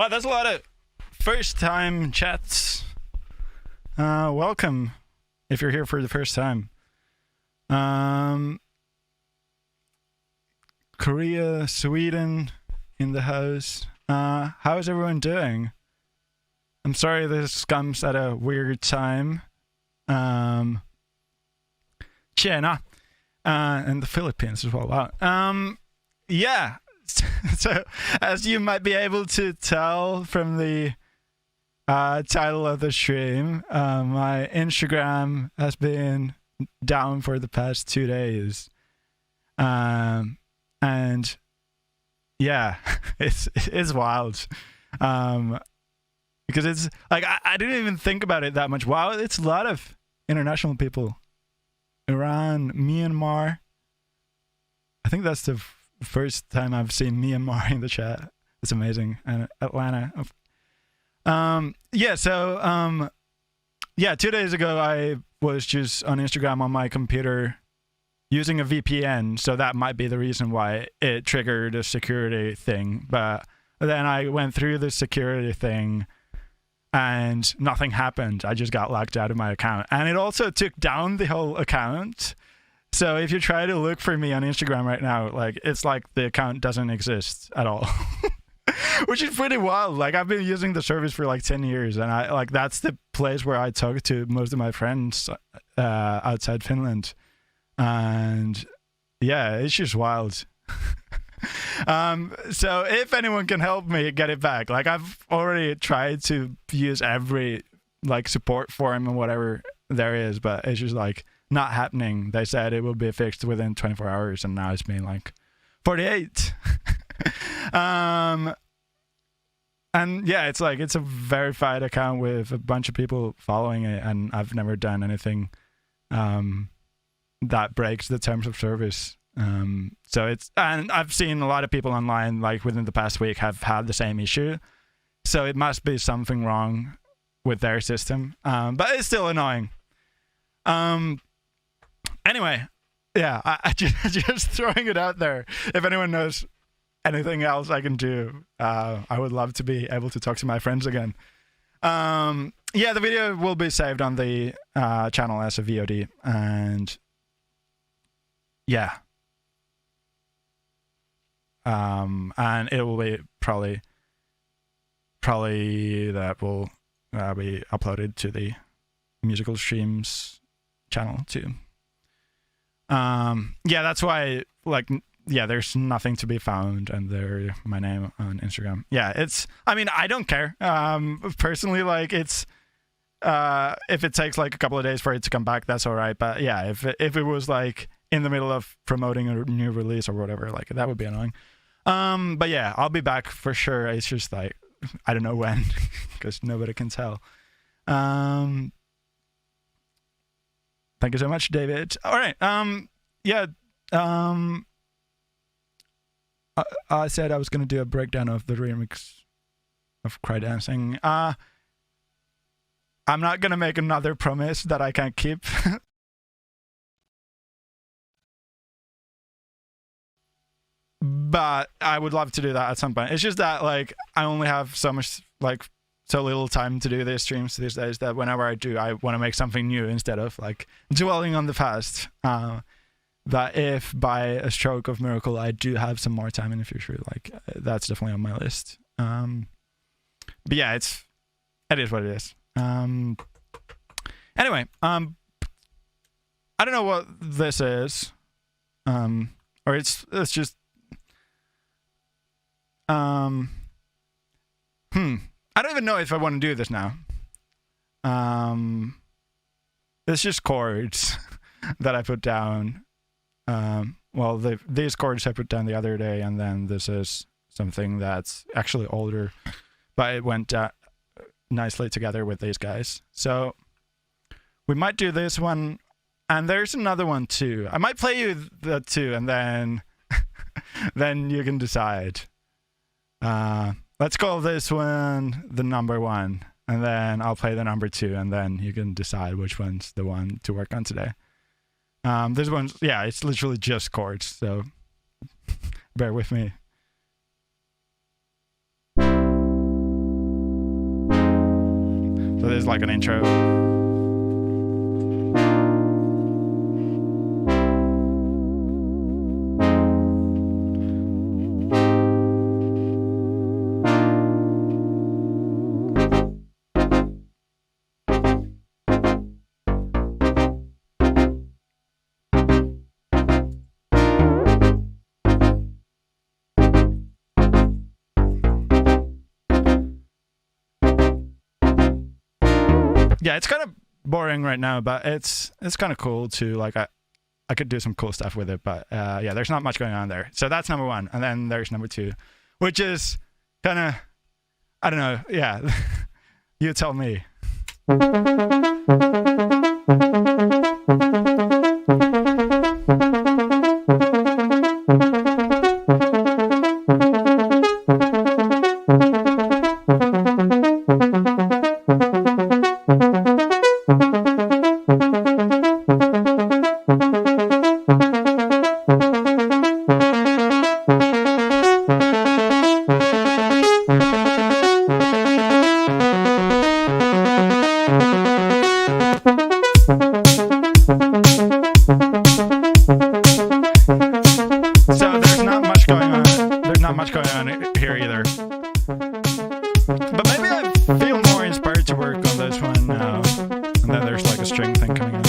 Wow, that's a lot of first-time chats. Welcome, if you're here for the first time. Korea, Sweden in the house. How's everyone doing? I'm sorry this comes at a weird time. China. And the Philippines as well. Wow. Yeah. So, as you might be able to tell from the title of the stream, my Instagram has been down for the past 2 days. And yeah, it's wild. Because it's like, I didn't even think about it that much. Wow, it's a lot of international people. Iran, Myanmar. I think that's the first time I've seen Myanmar in the chat. It's amazing. And Atlanta. Yeah, so yeah, 2 days ago I was just on Instagram on my computer using a VPN, so that might be the reason why it triggered a security thing. But then I went through the security thing and nothing happened. I just got locked out of my account. And it also took down the whole account. So if you try to look for me on Instagram right now, like, it's like the account doesn't exist at all. Which is pretty wild. Like, I've been using the service for like 10 years, and I like, that's the place where I talk to most of my friends outside Finland. And yeah, it's just wild. So if anyone can help me get it back, like, I've already tried to use every like support forum and whatever there is, but it's just like not happening. They said it will be fixed within 24 hours, and now it's been like 48. And yeah, it's like, it's a verified account with a bunch of people following it, and I've never done anything that breaks the terms of service. So it's, and I've seen a lot of people online, like within the past week, have had the same issue. So it must be something wrong with their system. But it's still annoying. Anyway, yeah, I just throwing it out there. If anyone knows anything else I can do, I would love to be able to talk to my friends again. Yeah, the video will be saved on the channel as a VOD, and yeah. And it will be probably that will be uploaded to the musical streams channel too. Yeah, that's why, like, yeah, there's nothing to be found, and there my name on Instagram. Yeah, it's, I mean, I don't care. Personally, like, it's if it takes like a couple of days for it to come back, that's all right. But yeah, if it was like in the middle of promoting a new release or whatever, like, that would be annoying. But yeah, I'll be back for sure. It's just like, I don't know when, because nobody can tell. Thank you so much, David. All right. Yeah. I said I was going to do a breakdown of the remix of Cry Dancing. I'm not going to make another promise that I can't keep. But I would love to do that at some point. It's just that, like, I only have so much, like, so little time to do these streams these days, that whenever I do, I want to make something new instead of like dwelling on the past. That if by a stroke of miracle I do have some more time in the future, like, that's definitely on my list. But yeah, it is what it is. Anyway, I don't know what this is, or it's just I don't even know if I want to do this now. It's just chords that I put down. Well, these chords I put down the other day, and then this is something that's actually older, but it went nicely together with these guys. So we might do this one, and there's another one too. I might play you the two, and then then you can decide. Let's call this one the number one, and then I'll play the number two, and then you can decide which one's the one to work on today. This one's, yeah, it's literally just chords, so bear with me. So there's like an intro. Yeah, it's kind of boring right now, but it's kind of cool too. Like I could do some cool stuff with it, but yeah, there's not much going on there. So that's number one, and then there's number two, which is kind of, I don't know. Yeah, you tell me. So there's not much going on. There's not much going on here either. But maybe I feel more inspired to work on this one now. And then there's like a string thing coming in.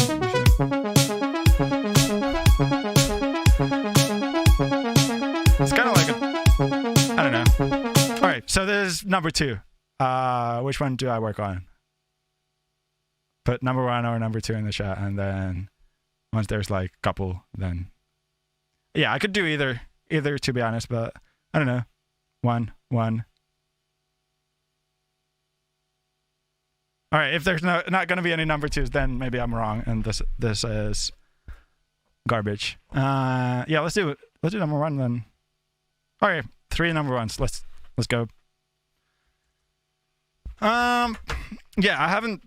It's kind of like I don't know. All right, so there's number two. Which one do I work on? Put number one or number two in the chat, and then once there's like a couple, then yeah, I could do either to be honest, but I don't know. One. All right, if there's not going to be any number twos, then maybe I'm wrong, and this is garbage. Yeah, let's do number one then. All right, 3 number ones. Let's go. Yeah, I haven't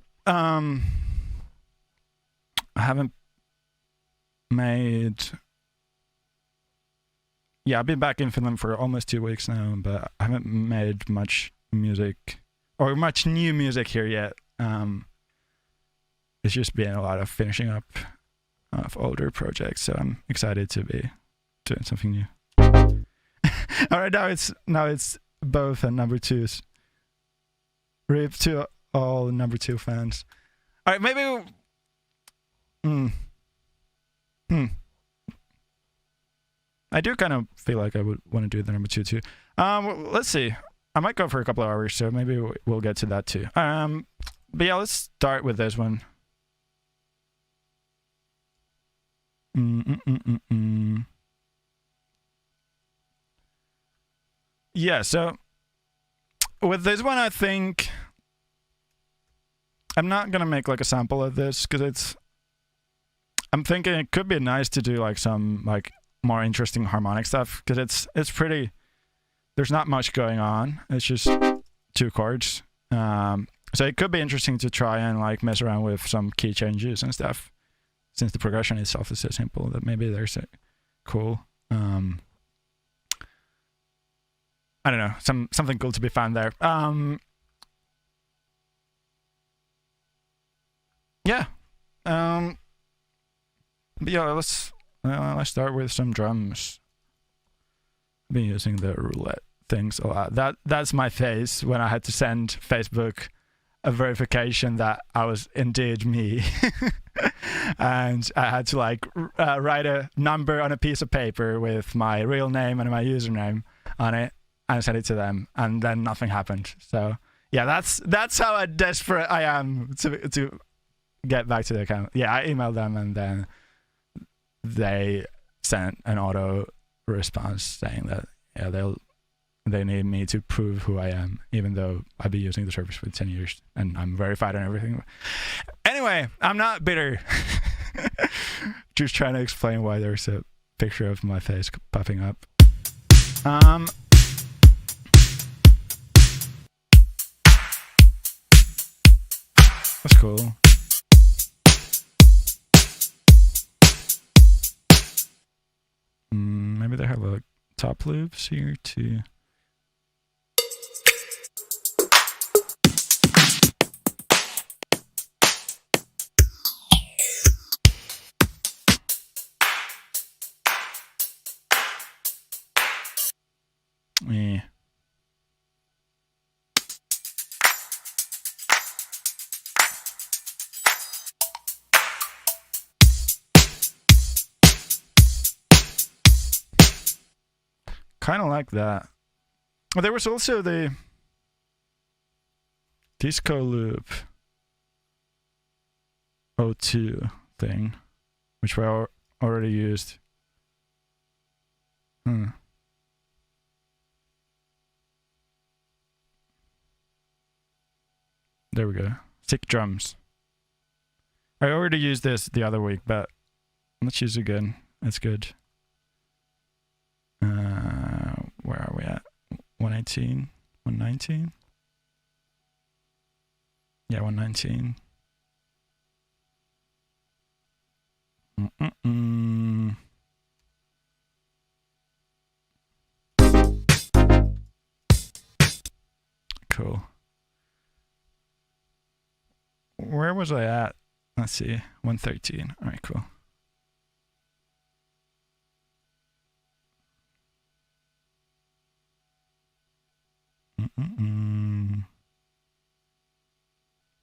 made. Yeah, I've been back in Finland for almost 2 weeks now, but I haven't made much music or much new music here yet. It's just been a lot of finishing up of older projects, so I'm excited to be doing something new. All right, now it's both and number twos. RIP to all number two fans. All right, maybe. I do kind of feel like I would want to do the number two too. Let's see. I might go for a couple of hours, so maybe we'll get to that too. But yeah, let's start with this one. Yeah, so with this one, I think I'm not gonna make like a sample of this because I'm thinking it could be nice to do like some like more interesting harmonic stuff because it's pretty. There's not much going on. It's just 2 chords. So it could be interesting to try and like mess around with some key changes and stuff, since the progression itself is so simple that maybe there's a cool. I don't know, something cool to be found there. Yeah. But yeah, let's start with some drums. I've been using the roulette things a lot. That's my face when I had to send Facebook a verification that I was indeed me. And I had to like write a number on a piece of paper with my real name and my username on it and send it to them, and then nothing happened. So yeah, that's how desperate I am to get back to the account. Yeah, I emailed them and then they sent an auto response saying that they need me to prove who I am, even though I've been using the service for 10 years and I'm verified and everything. Anyway, I'm not bitter. Just trying to explain why there's a picture of my face popping up. That's cool. Maybe they have like top loops here too. Eh. Kind of like that. Well, there was also the disco loop 02 thing, which we already used. There we go. Sick drums. I already used this the other week, but let's use it again. That's good. Where are we at? 118? 119? Yeah, 119. Cool. Where was I at? Let's see. 113. All right, cool.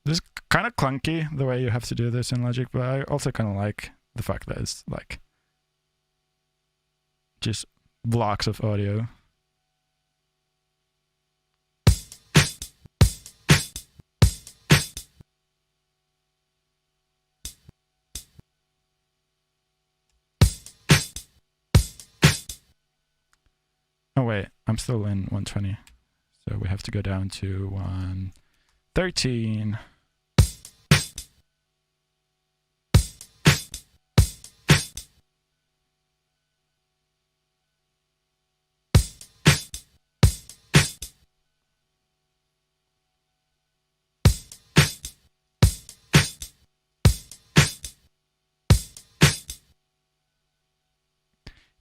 This is kind of clunky the way you have to do this in Logic, but I also kind of like the fact that it's like just blocks of audio. Oh wait, I'm still in 120. So we have to go down to 113.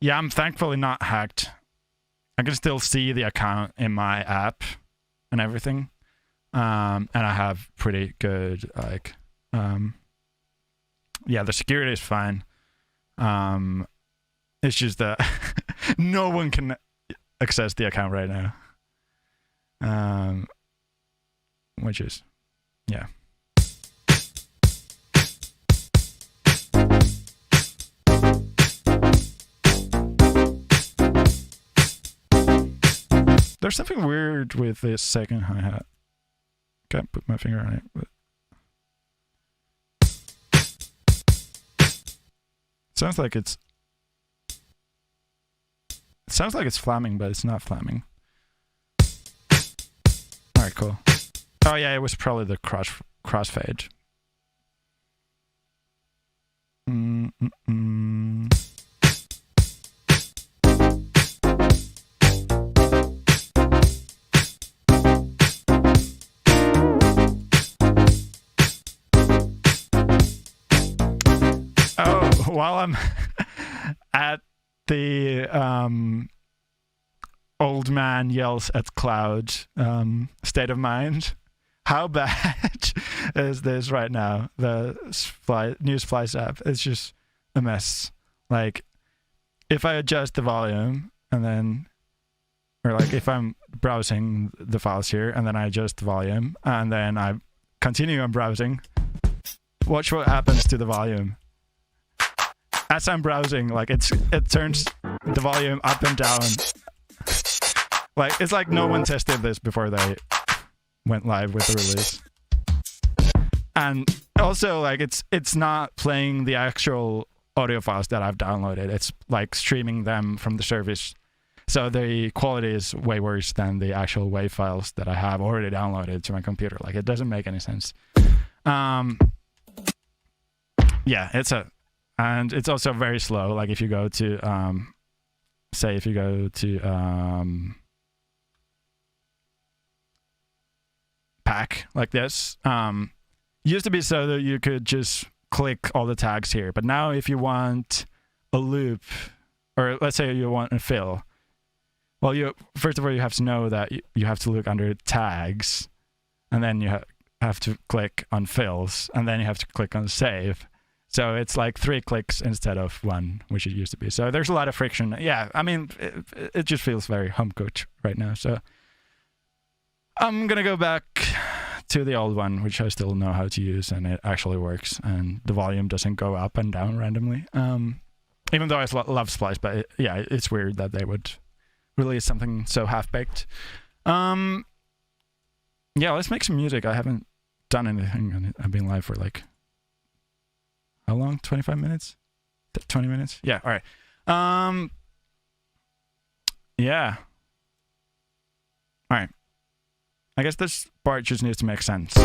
Yeah, I'm thankfully not hacked. I can still see the account in my app and everything. And I have pretty good, like, yeah, the security is fine. It's just that no one can access the account right now. Which is, yeah. There's something weird with this second hi-hat. Can't put my finger on it, but it sounds like it's flamming, but it's not flamming. Alright, cool. Oh yeah, it was probably the crossfade. While I'm at the old man yells at cloud state of mind, how bad is this right now? The news flies app, it's just a mess. Like, if I adjust the volume and then, or like if I'm browsing the files here and then I adjust the volume and then I continue on browsing, watch what happens to the volume. As I'm browsing, like it turns the volume up and down. Like, it's like no one tested this before they went live with the release. And also, like, it's not playing the actual audio files that I've downloaded. It's like streaming them from the service. So the quality is way worse than the actual WAV files that I have already downloaded to my computer. Like, it doesn't make any sense. Yeah, and it's also very slow. Like, if you go to, say if you go to pack like this, used to be so that you could just click all the tags here. But now if you want a loop, or let's say you want a fill, well, first of all, you have to know that you have to look under tags, and then you have to click on fills, and then you have to click on save. So it's like 3 clicks instead of 1, which it used to be. So there's a lot of friction. Yeah, I mean, it just feels very home cooked right now. So I'm going to go back to the old one, which I still know how to use, and it actually works. And the volume doesn't go up and down randomly. Even though I love Splice, but it's weird that they would release something so half-baked. Yeah, let's make some music. I haven't done anything. I've been live for like, how long? 25 minutes? 20 minutes? Yeah, all right. Yeah. All right. I guess this part just needs to make sense.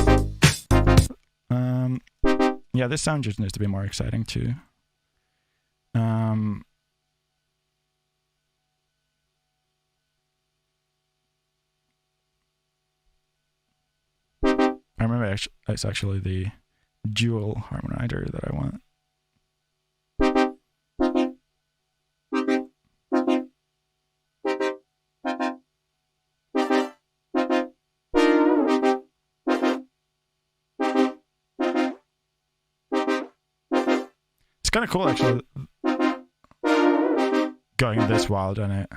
Yeah, this sound just needs to be more exciting too. I remember it's actually the dual harmonizer that I want. It's kind of cool actually, going this wild on it.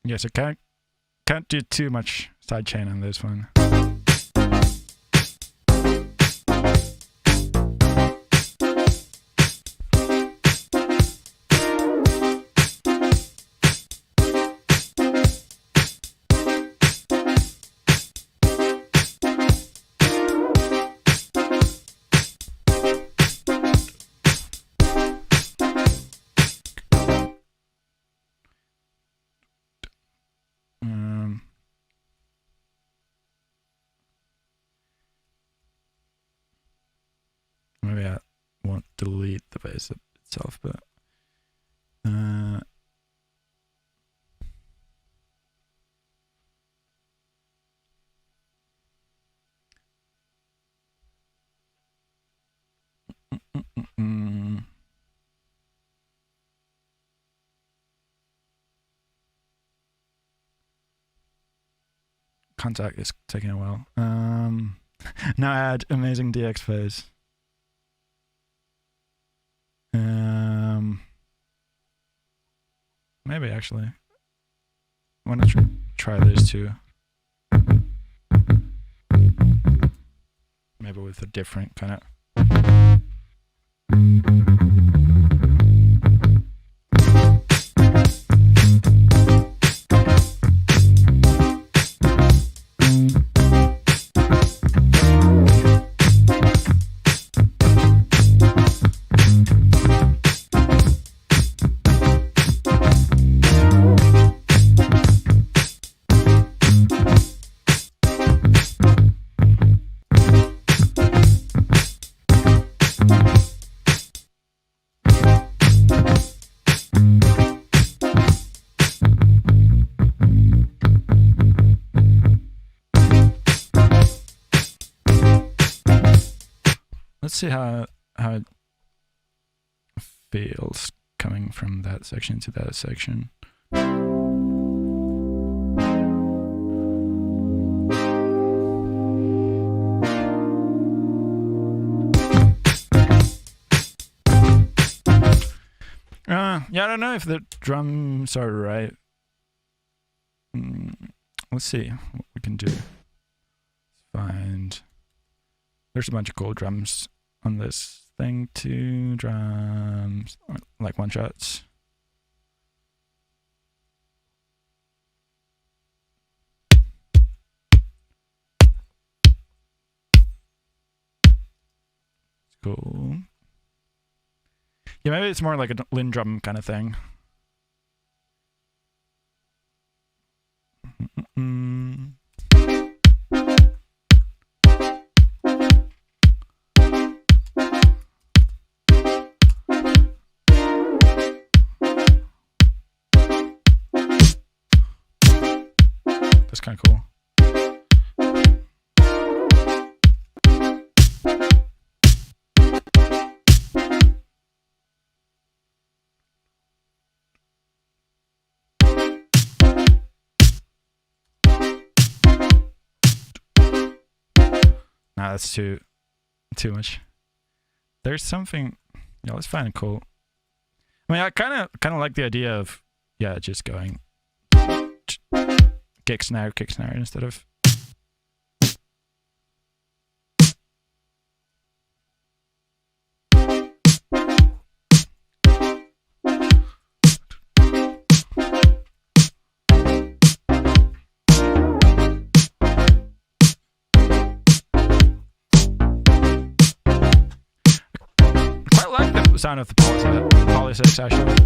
Yes, I can't do too much sidechain on this one. Maybe I won't delete the bass itself, but Contact is taking a while. Now add amazing DX phase. Maybe actually. I want to try this too. Maybe with a different kind of. let's see how it feels coming from that section to that section. Yeah, I don't know if the drums are right. Let's see what we can do. Find. There's a bunch of cool drums on this thing too. Drums, like one shots. Cool. Yeah, maybe it's more like a Lin drum kind of thing. That's kind of cool. Nah, that's too much. There's something. Yeah, let's find it cool. I mean, I kind of like the idea of just going kick snare instead of. Sound of the Poly6 actually.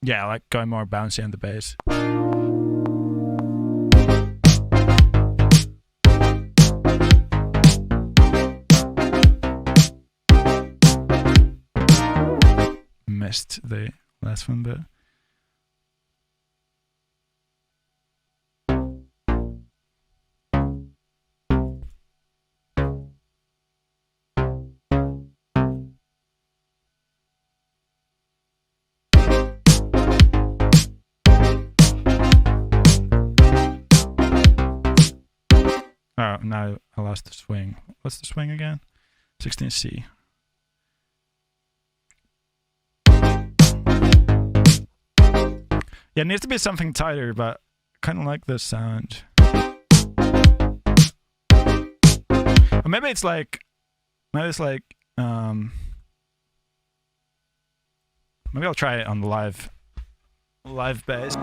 Yeah, I like going more bouncy on the bass. Missed the last one, but oh, now I lost the swing. What's the swing again? 16C. Yeah, it needs to be something tighter, but I kind of like this sound. Or maybe it's like, maybe I'll try it on the live bass.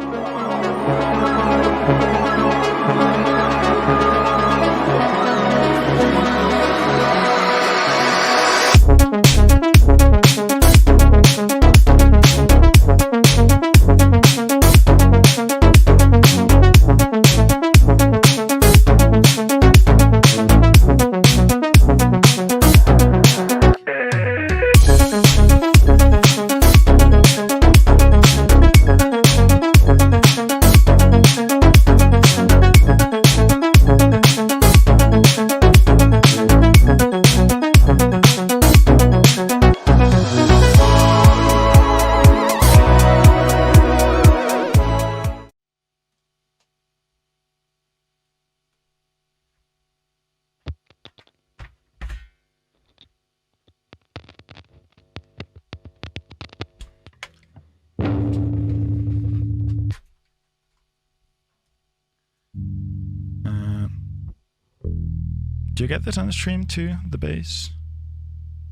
Do you get this on the stream too, the bass?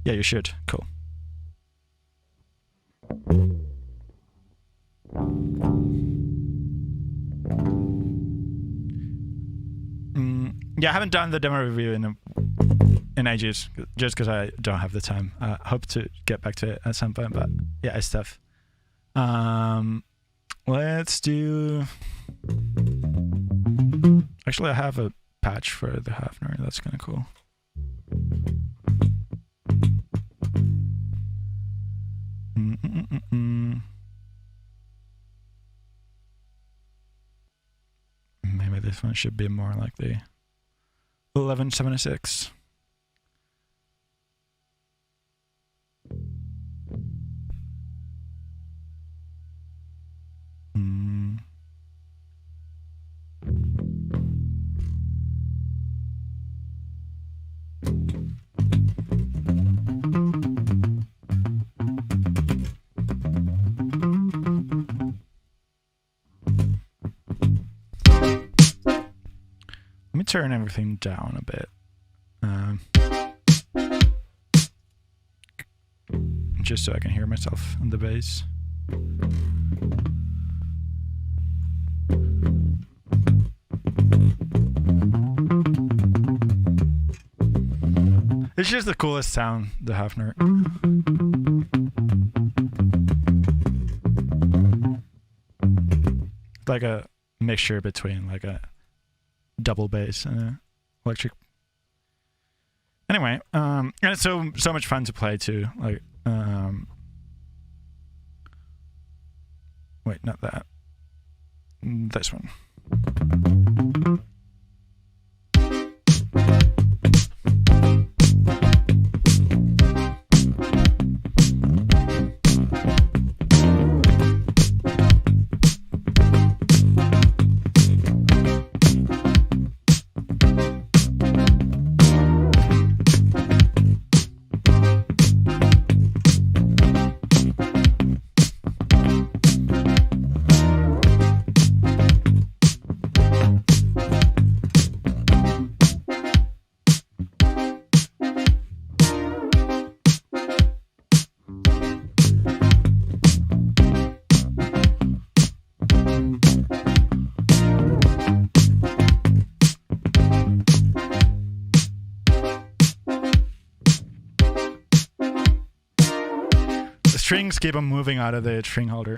Yeah, you should. Cool. yeah, I haven't done the demo review in ages, just because I don't have the time. I hope to get back to it at some point, but yeah, it's tough. Let's do... Actually, I have a patch for the Hafner. That's kind of cool. Maybe this one should be more like the 1176. Let me turn everything down a bit. Just so I can hear myself on the bass. It's just the coolest sound, the Hafner. Like a mixture between like a double bass and a electric. Anyway, and it's so much fun to play too. Like, wait, not that. This one. Strings keep them moving out of the string holder.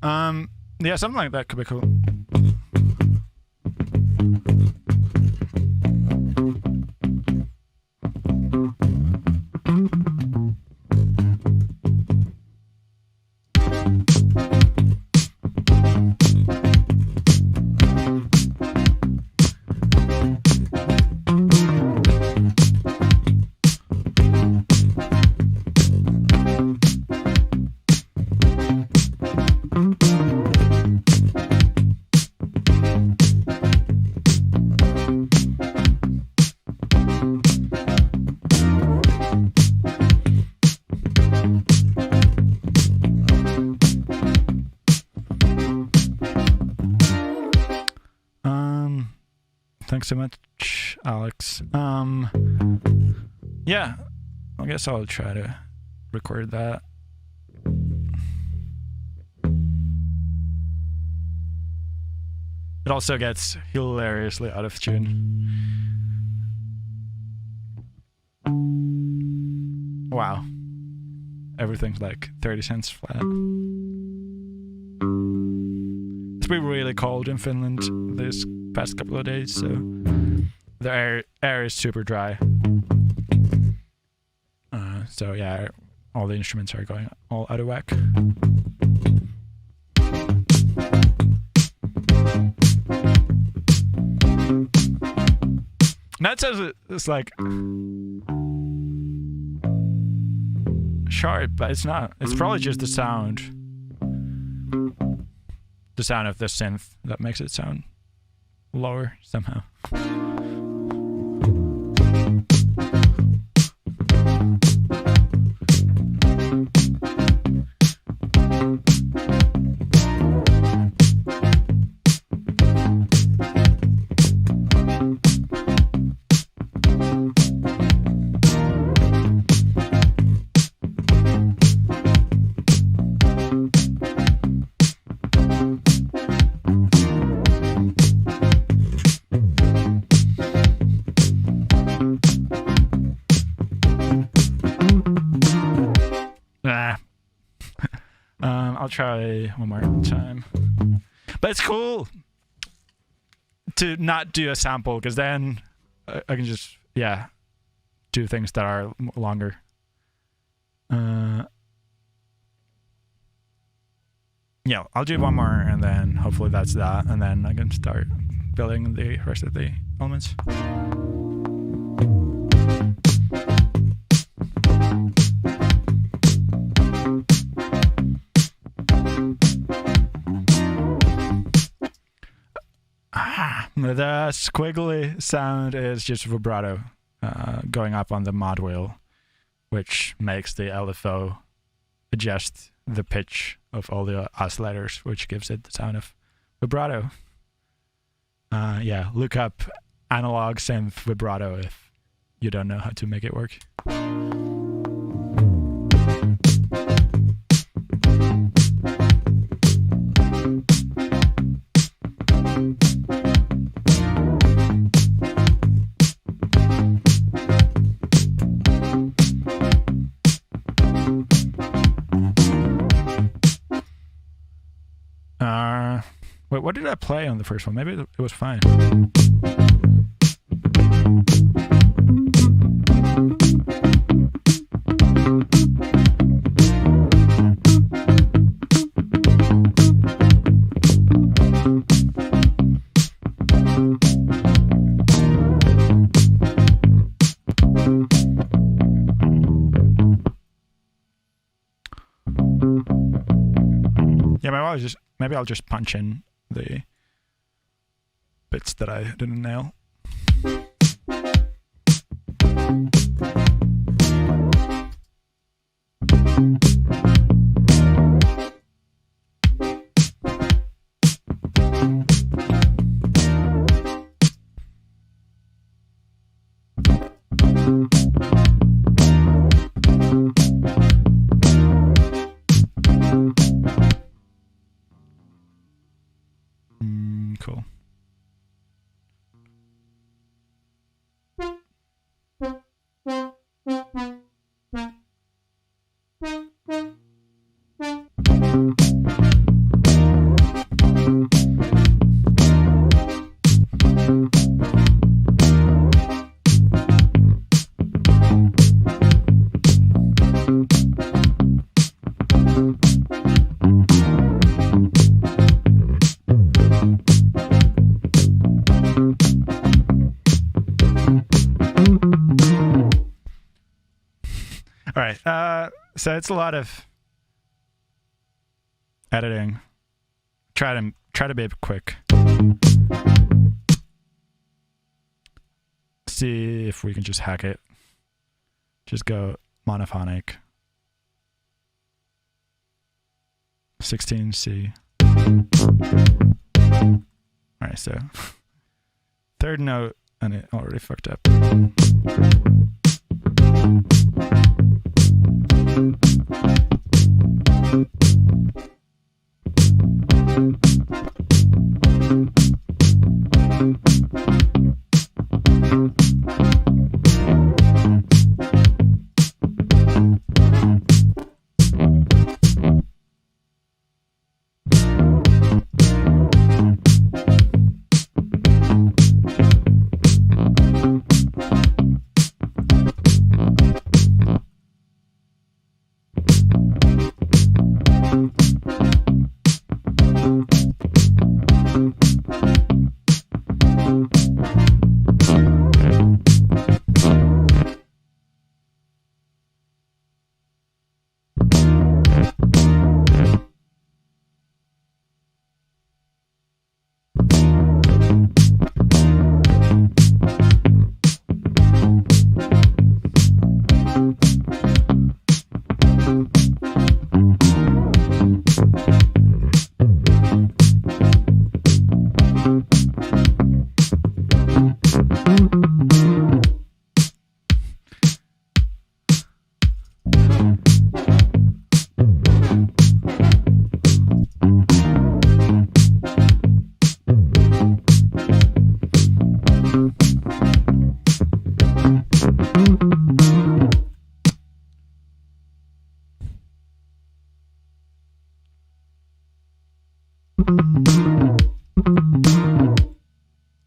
Yeah, something like that could be cool. Thanks so much, Alex. Yeah, I guess I'll try to record that. It also gets hilariously out of tune. Wow. Everything's like 30 cents flat. It's been really cold in Finland this past couple of days, so the air is super dry. So yeah, all the instruments are going all out of whack. That says it's like sharp, but it's not. It's probably just the sound. The sound of the synth that makes it sound lower somehow. try one more time. But it's cool to not do a sample, because then I can just, yeah, do things that are longer. Yeah, I'll do one more, and then hopefully that's that, and then I can start building the rest of the elements. The squiggly sound is just vibrato going up on the mod wheel, which makes the LFO adjust the pitch of all the oscillators, which gives it the sound of vibrato. Yeah, look up analog synth vibrato if you don't know how to make it work. Wait, what did I play on the first one? Maybe it was fine. Yeah, maybe I'll just punch in the bits that I didn't nail. Cool. All right, so it's a lot of editing. Try to be quick. See if we can just hack it. Just go monophonic. 16C. All right, so third note, and it already fucked up.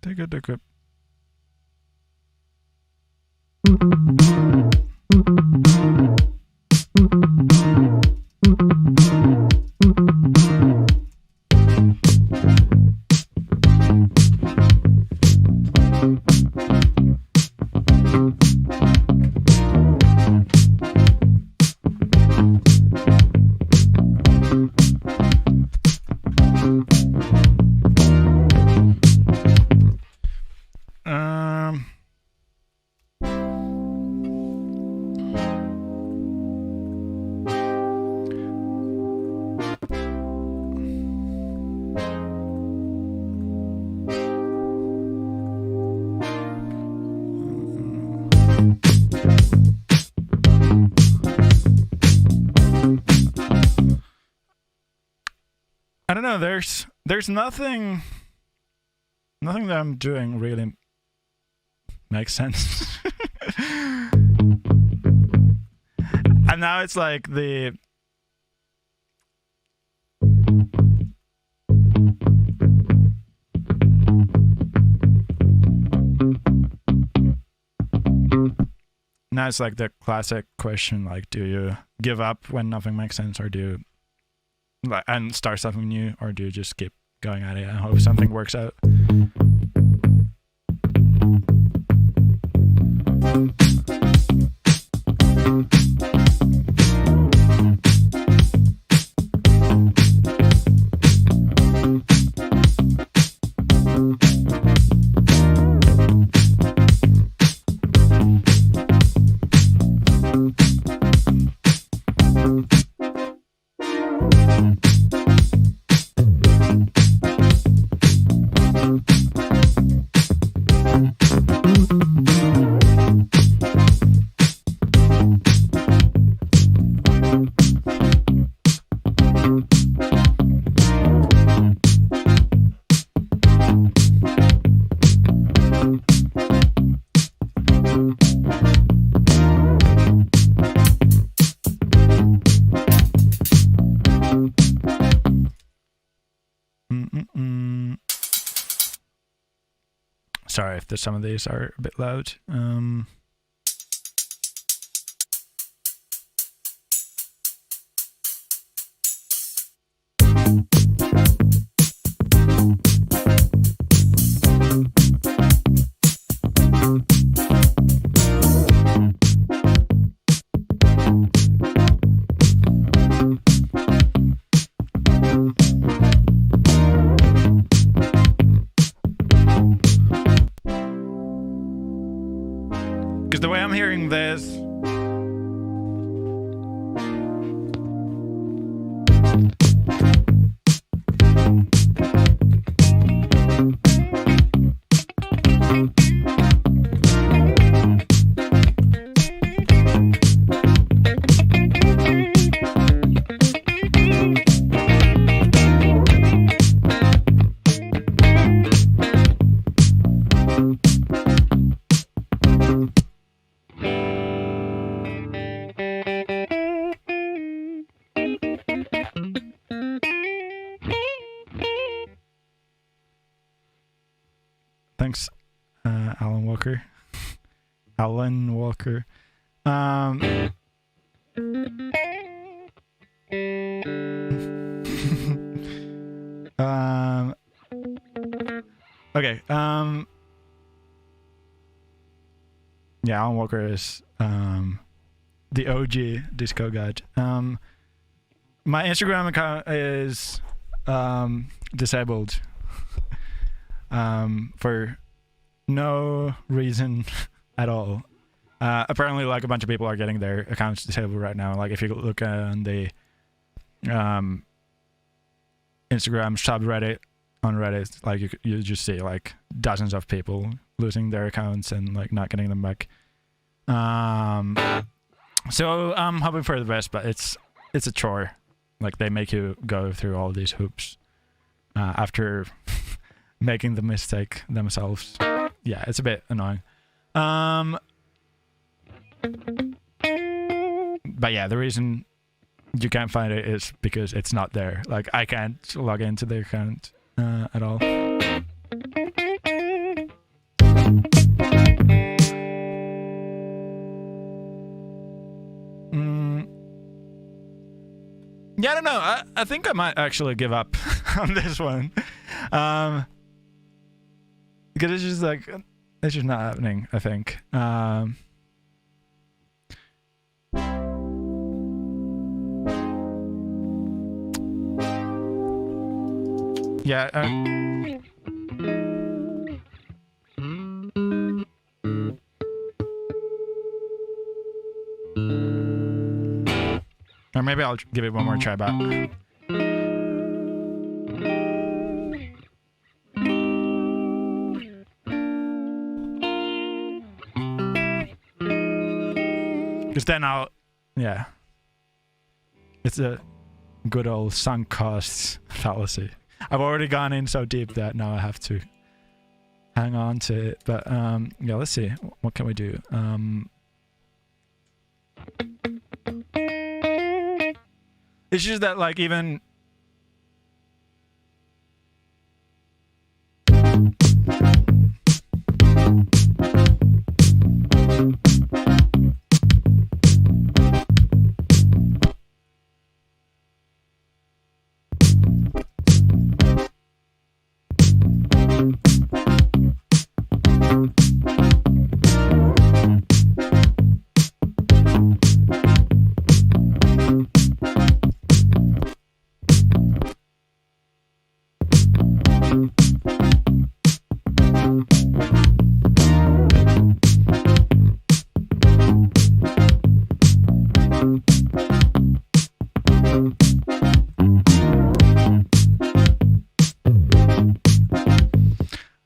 Take it, take it. I don't know, there's nothing that I'm doing really makes sense. And now it's like now it's like the classic question, like, do you give up when nothing makes sense, or do you like and start something new, or do you just keep going at it and hope something works out? Sorry if some of these are a bit loud. Because the way I'm hearing this, thanks, Alan Walker. Alan Walker. Okay. Yeah, Alan Walker is the OG disco god. My Instagram account is disabled for no reason at all. Apparently, like, a bunch of people are getting their accounts disabled right now. Like, if you look on the Instagram subreddit on Reddit, like, you just see like dozens of people losing their accounts and like not getting them back. So I'm hoping for the best, but it's a chore. Like, they make you go through all these hoops after making the mistake themselves. Yeah, it's a bit annoying. But yeah, the reason you can't find it is because it's not there. Like I can't log into the account at all. Yeah, I don't know. I think I might actually give up on this one. Because it's just like, it's just not happening, I think. Yeah. Or maybe I'll give it one more try, but because then yeah. It's a good old sunk costs fallacy. I've already gone in so deep that now I have to hang on to it. But yeah, let's see. What can we do? It's just that, like, even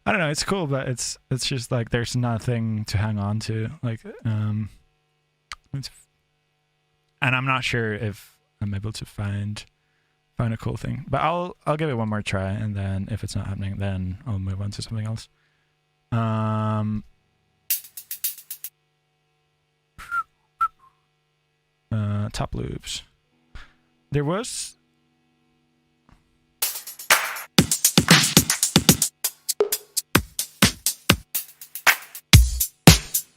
I don't know, it's cool, but it's just like there's nothing to hang on to. Like it's, and I'm not sure if I'm able to find a cool thing. But I'll give it one more try, and then if it's not happening, then I'll move on to something else. Top loops. There was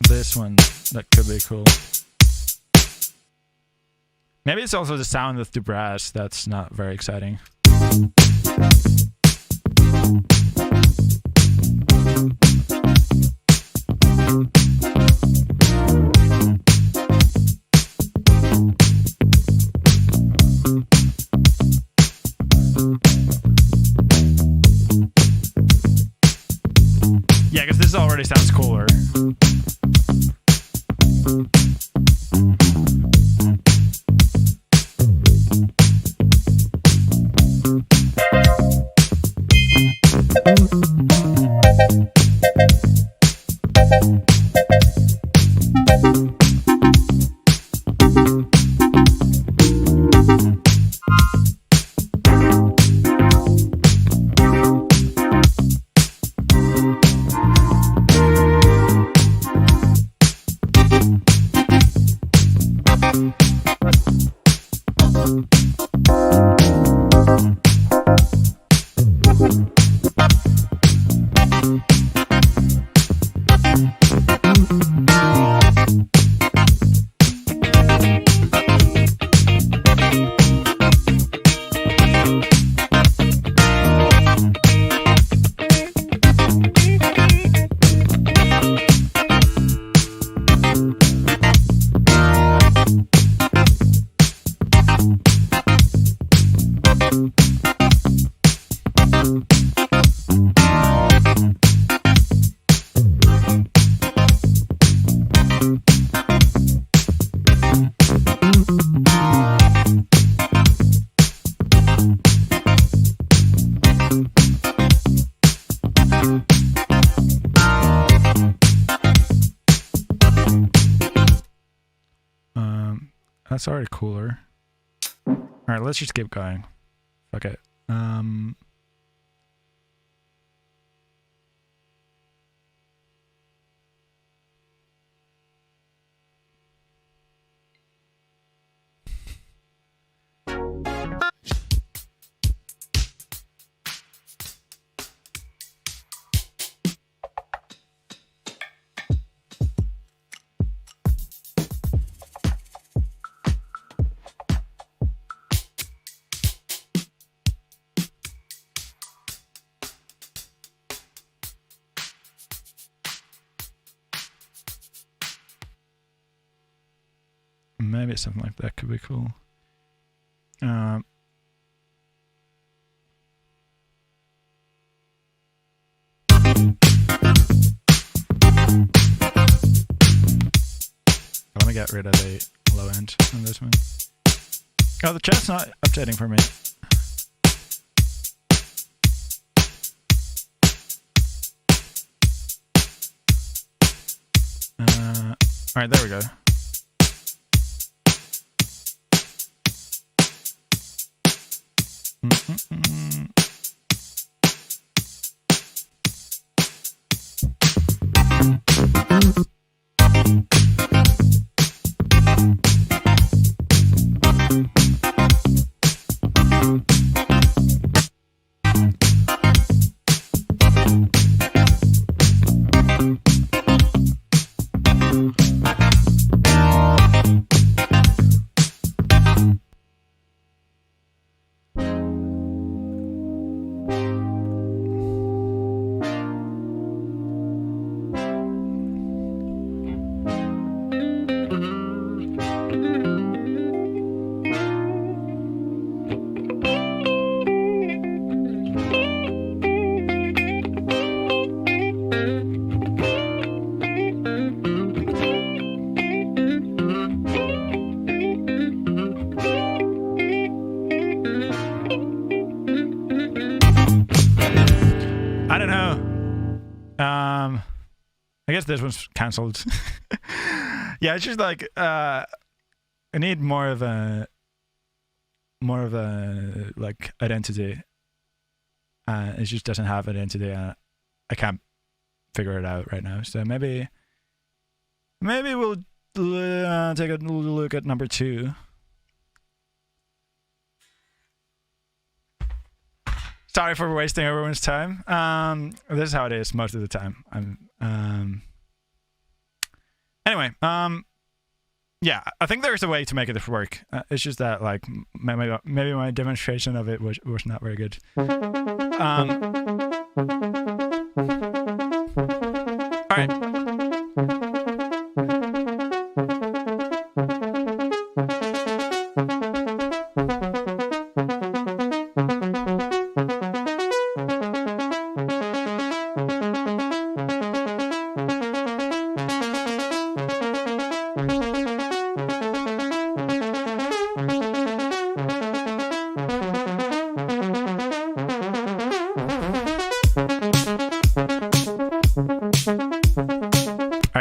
this one that could be cool. Maybe it's also the sound of the brass that's not very exciting. Yeah, because this already sounds cooler. That's already cooler. All right, let's just keep going. Fuck it. maybe something like that could be cool. Let me get rid of the low end on this one. Oh, the chat's not updating for me. Alright, there we go. I guess this one's cancelled. Yeah, it's just like I need more of a like identity. It just doesn't have identity. I can't figure it out right now. So maybe we'll take a look at number 2. Sorry for wasting everyone's time. This is how it is most of the time. Anyway, yeah, I think there's a way to make it work. It's just that like maybe my demonstration of it was not very good. All right.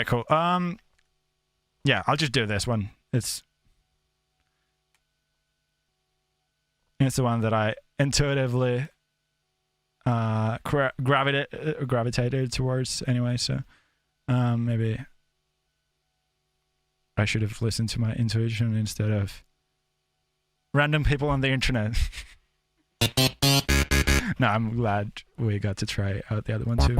Cool. Yeah, I'll just do this one. It's the one that I intuitively gravitated towards anyway. So maybe I should have listened to my intuition instead of random people on the internet. No, I'm glad we got to try out the other one too.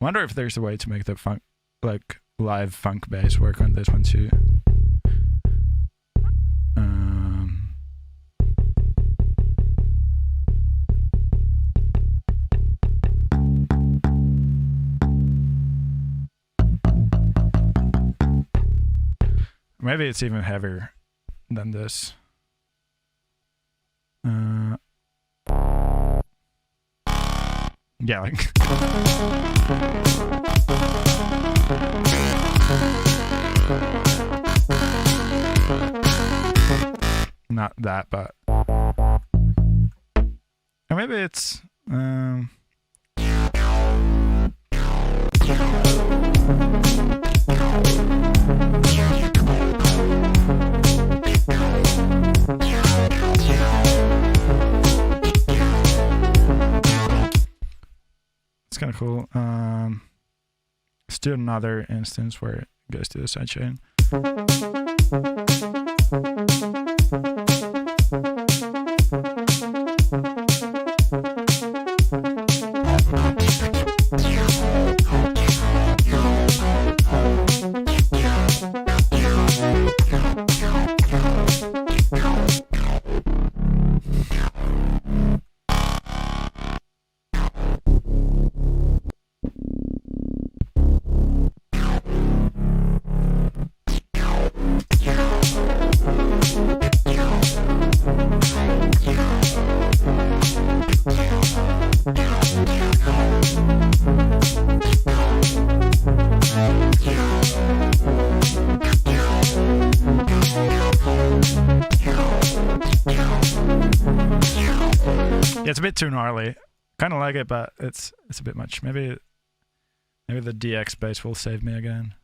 Wonder if there's a way to make the funk, like live funk bass, work on this one too. Maybe it's even heavier than this. Yeah, like not that, but or maybe it's it's kind of cool. Let's do another instance where it goes to the sidechain. a bit too gnarly. Kind of like it, but it's a bit much. Maybe the DX bass will save me again.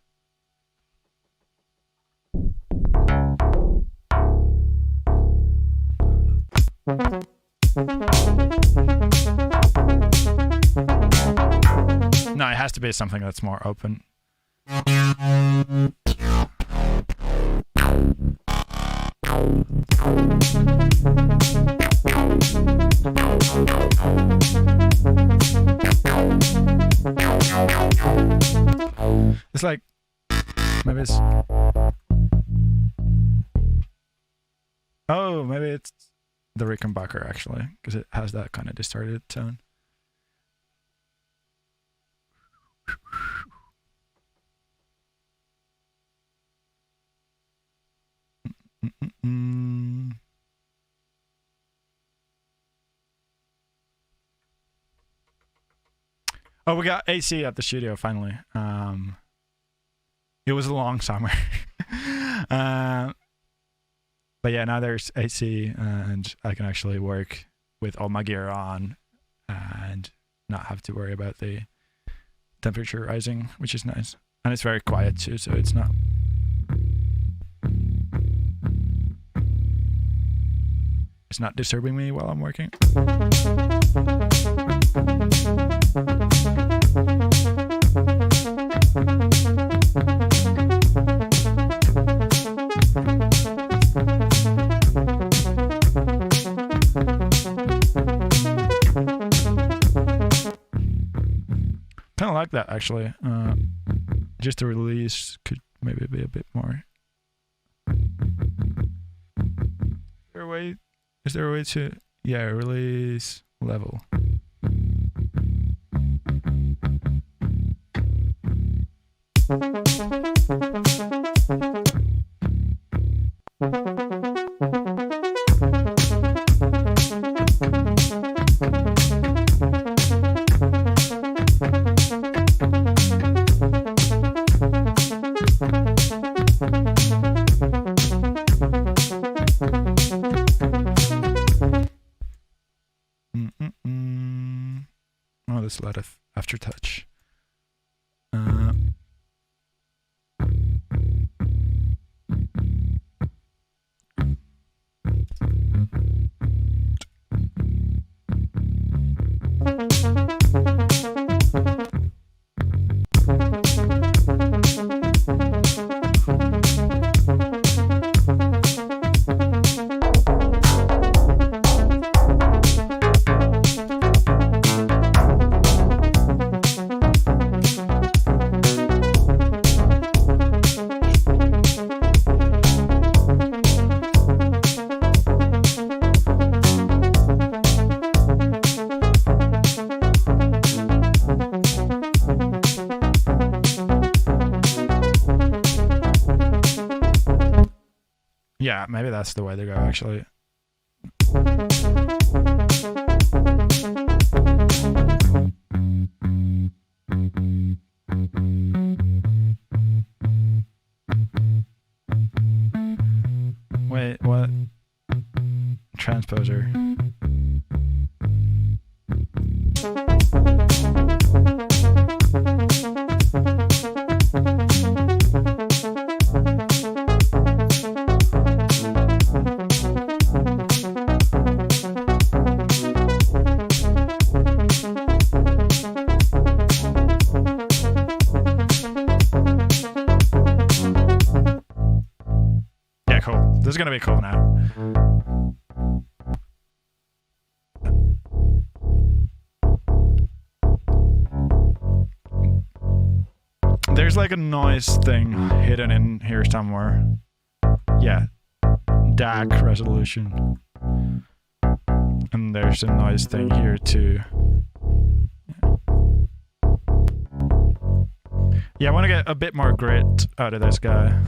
No, it has to be something that's more open. It's like, maybe it's, oh, maybe it's the Rickenbacker actually, because it has that kind of distorted tone. Oh, we got AC at the studio finally. It was a long summer. But yeah, now there's AC and I can actually work with all my gear on and not have to worry about the temperature rising, which is nice. And it's very quiet too, so it's not... It's not disturbing me while I'm working. Kind of like that actually. Just the release could maybe be a bit more. Is there a way to, yeah, release level? Oh, there's a lot of aftertouch. Yeah, maybe that's the way to go, actually. Wait, what? Transposer. This is gonna be cool now. There's like a noise thing hidden in here somewhere. Yeah, DAC resolution. And there's a noise thing here too. Yeah, I want to get a bit more grit out of this guy.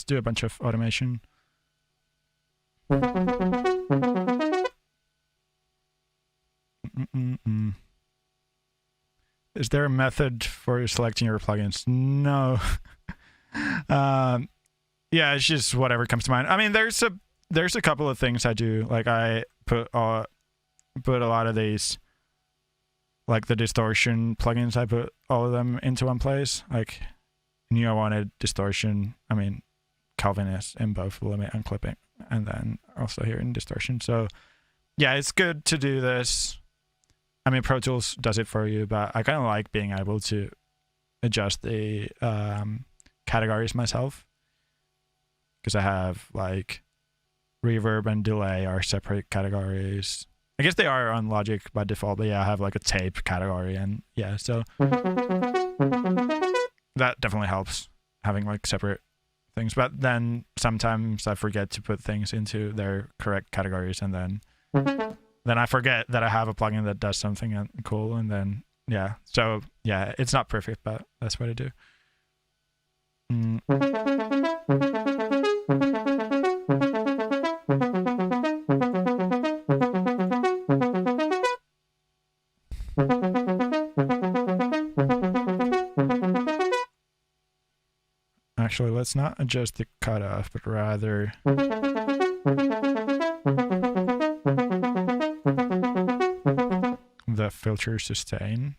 do a bunch of automation. Is there a method for selecting your plugins? No. Yeah, it's just whatever comes to mind. I mean, there's a couple of things I do. Like I put a lot of these, like the distortion plugins, I put all of them into one place. Like Neo wanted distortion. I mean, Calvin is in both limit and clipping, and then also here in distortion. So yeah, it's good to do this. I mean, Pro Tools does it for you, but I kind of like being able to adjust the categories myself, because I have like reverb and delay are separate categories. I guess they are on Logic by default, but yeah, I have like a tape category, and yeah, so that definitely helps having like separate things. But then sometimes I forget to put things into their correct categories, and then I forget that I have a plugin that does something cool, and then yeah, so yeah, it's not perfect, but that's what I do. Actually, let's not adjust the cutoff, but rather the filter sustain.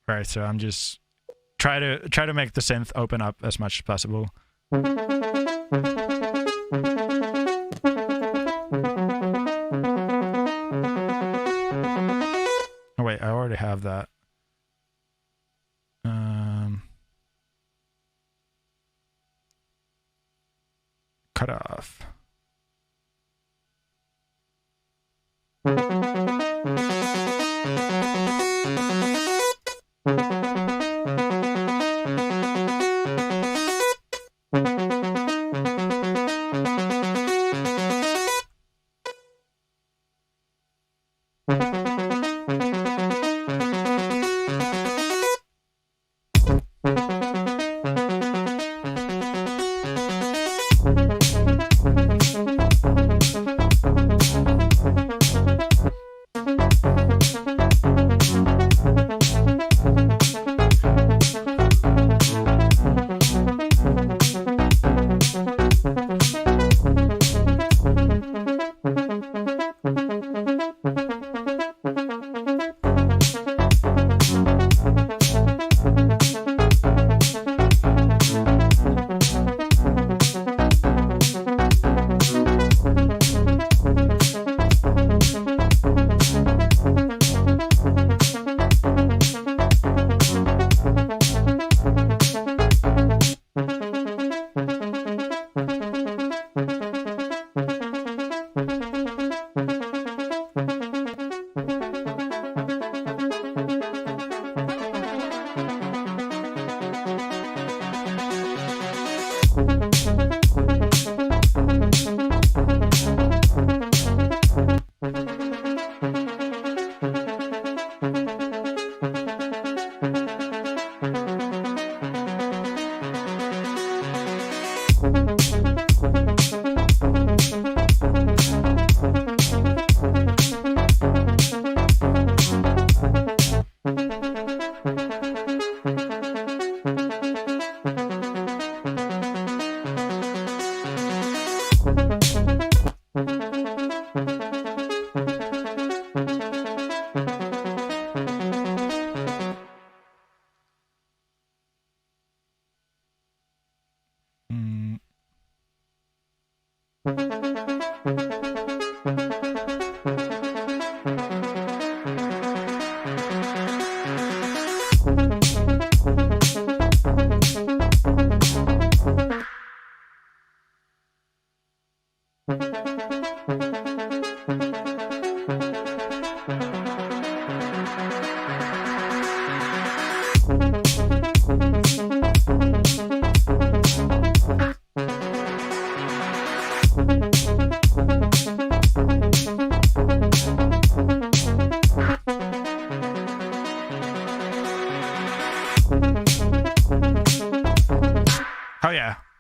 Right, so I'm just try to make the synth open up as much as possible. Oh wait, I already have that. Cut off.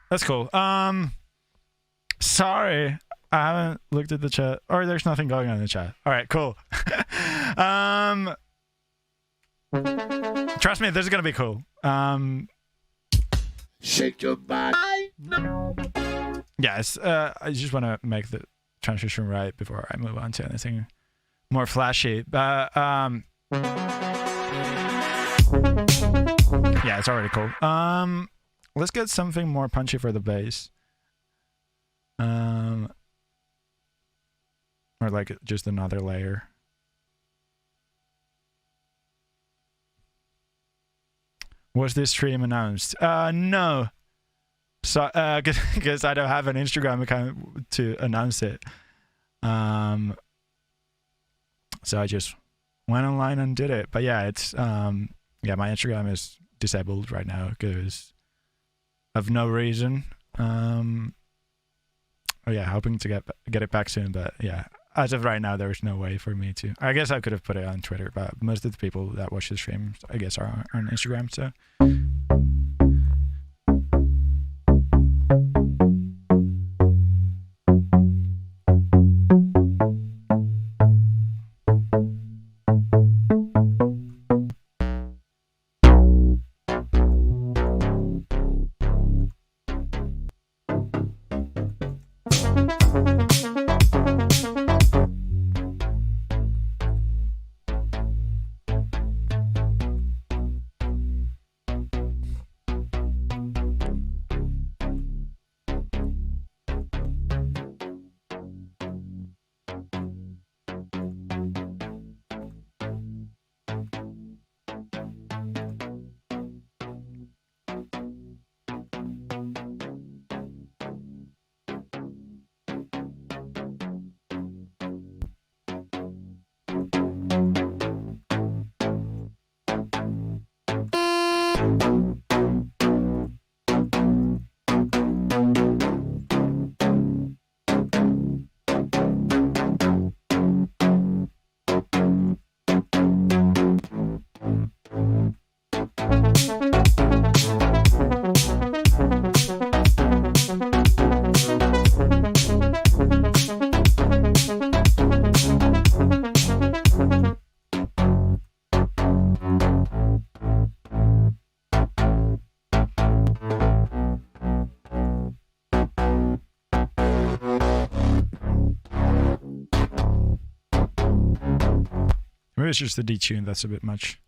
That's cool. Sorry, I haven't looked at the chat. Or there's nothing going on in the chat. All right, cool. Trust me, this is gonna be cool. Shake your body. Yes, I just want to make the transition right before I move on to anything more flashy. But yeah, it's already cool. Let's get something more punchy for the bass. Or like just another layer. Was this stream announced? No. So, because I don't have an Instagram account to announce it. So I just went online and did it. But yeah, it's yeah, my Instagram is disabled right now because of no reason. Oh yeah, hoping to get it back soon, but yeah, as of right now, there's no way for me to. I guess I could have put it on Twitter, but most of the people that watch the stream, I guess, are on Instagram. So. Maybe it's just the detune that's a bit much.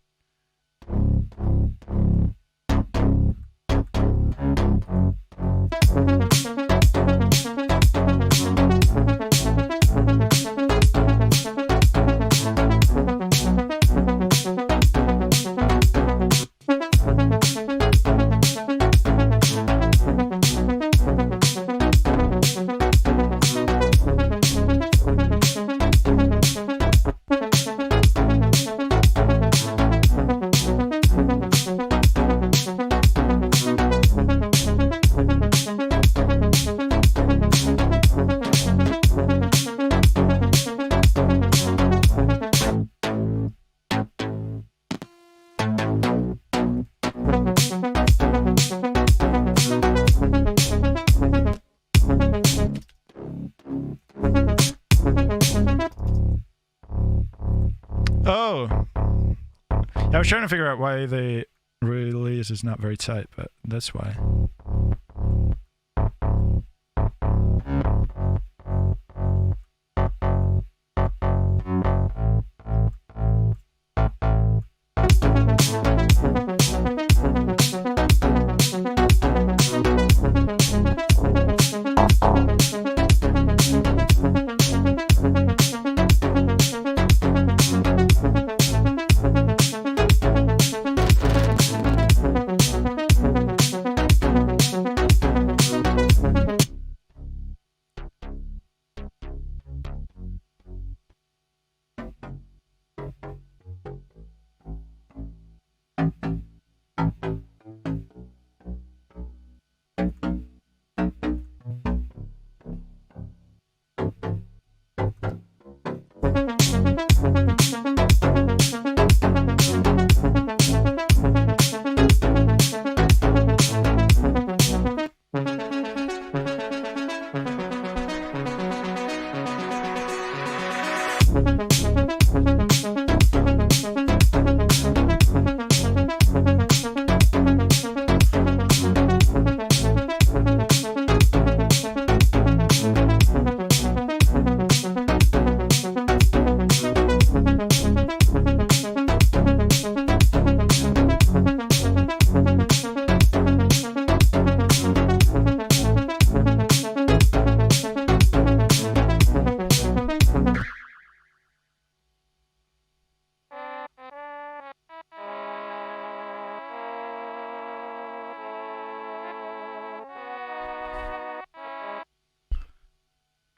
I was trying to figure out why the release is not very tight, but that's why.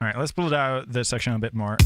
All right, let's build out this section a bit more.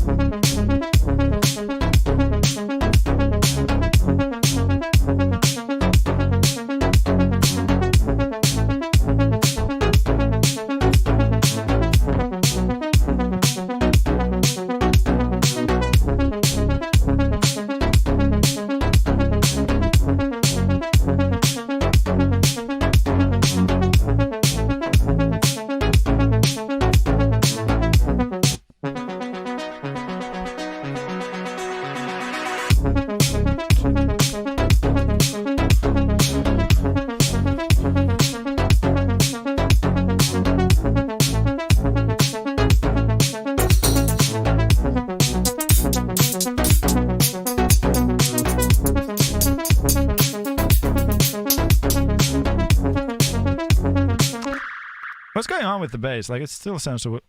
What's going on with the bass? Like, it still sounds so...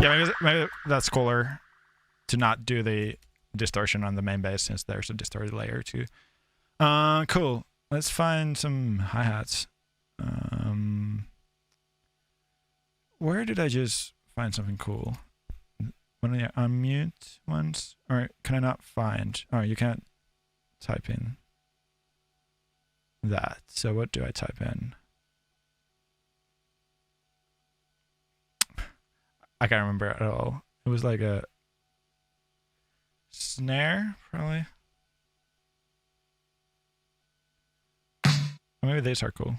Yeah, maybe that's cooler to not do the distortion on the main bass, since there's a distorted layer too. Cool. Let's find some hi-hats. Where did I just find something cool? One of the unmute ones? Or can I not find? Oh, you can't type in that. So what do I type in? I can't remember at all. It was like a snare, probably. Or maybe these are cool.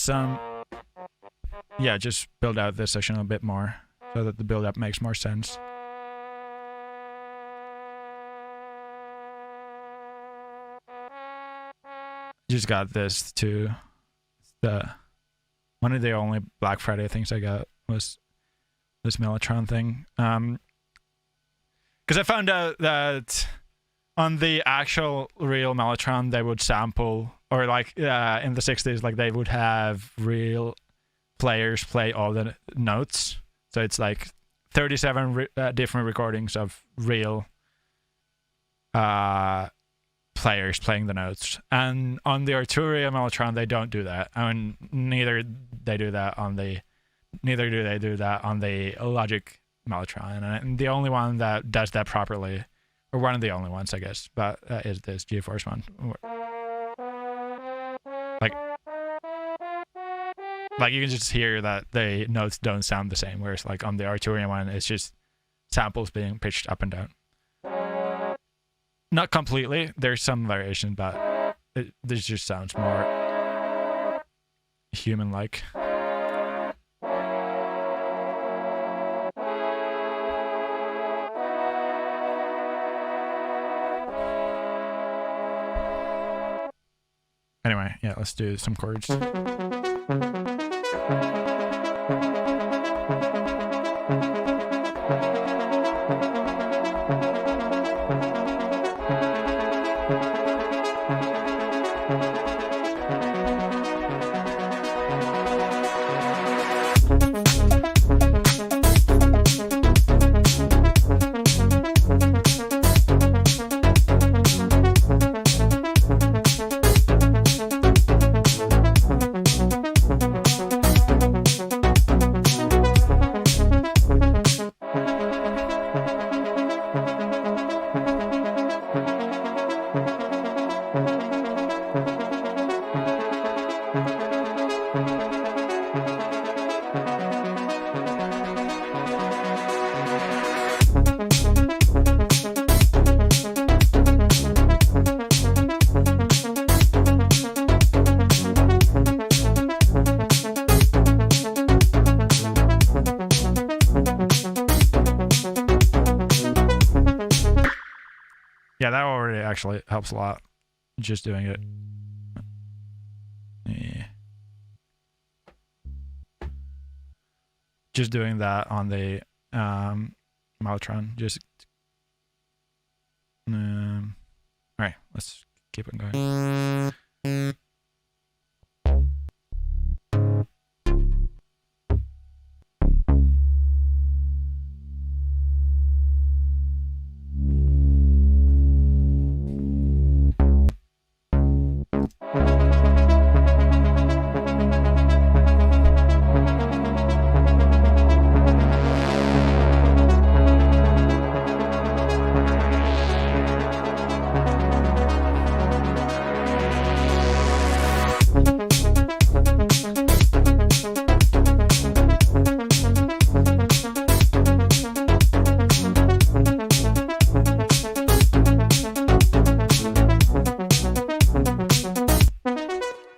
let's yeah, just build out this section a bit more so that the build up makes more sense. Just got this too. One of the only Black Friday things I got was this Mellotron thing. Because I found out that on the actual real Mellotron, they would sample, or like in the 60s, like they would have real players play all the notes. So it's like 37 different recordings of real players playing the notes. And on the Arturia Mellotron, they don't do that. I mean, neither do they do that on the Logic Mellotron. And the only one that does that properly, or one of the only ones, I guess, but is this GeForce one. Like you can just hear that the notes don't sound the same, whereas like on the Arturia one, it's just samples being pitched up and down. Not completely. There's some variation, but this just sounds more human-like. Anyway, yeah, let's do some chords. Yeah, that already actually helps a lot, just doing it. Yeah. Just doing that on the Mellotron. Just all right, let's keep it going.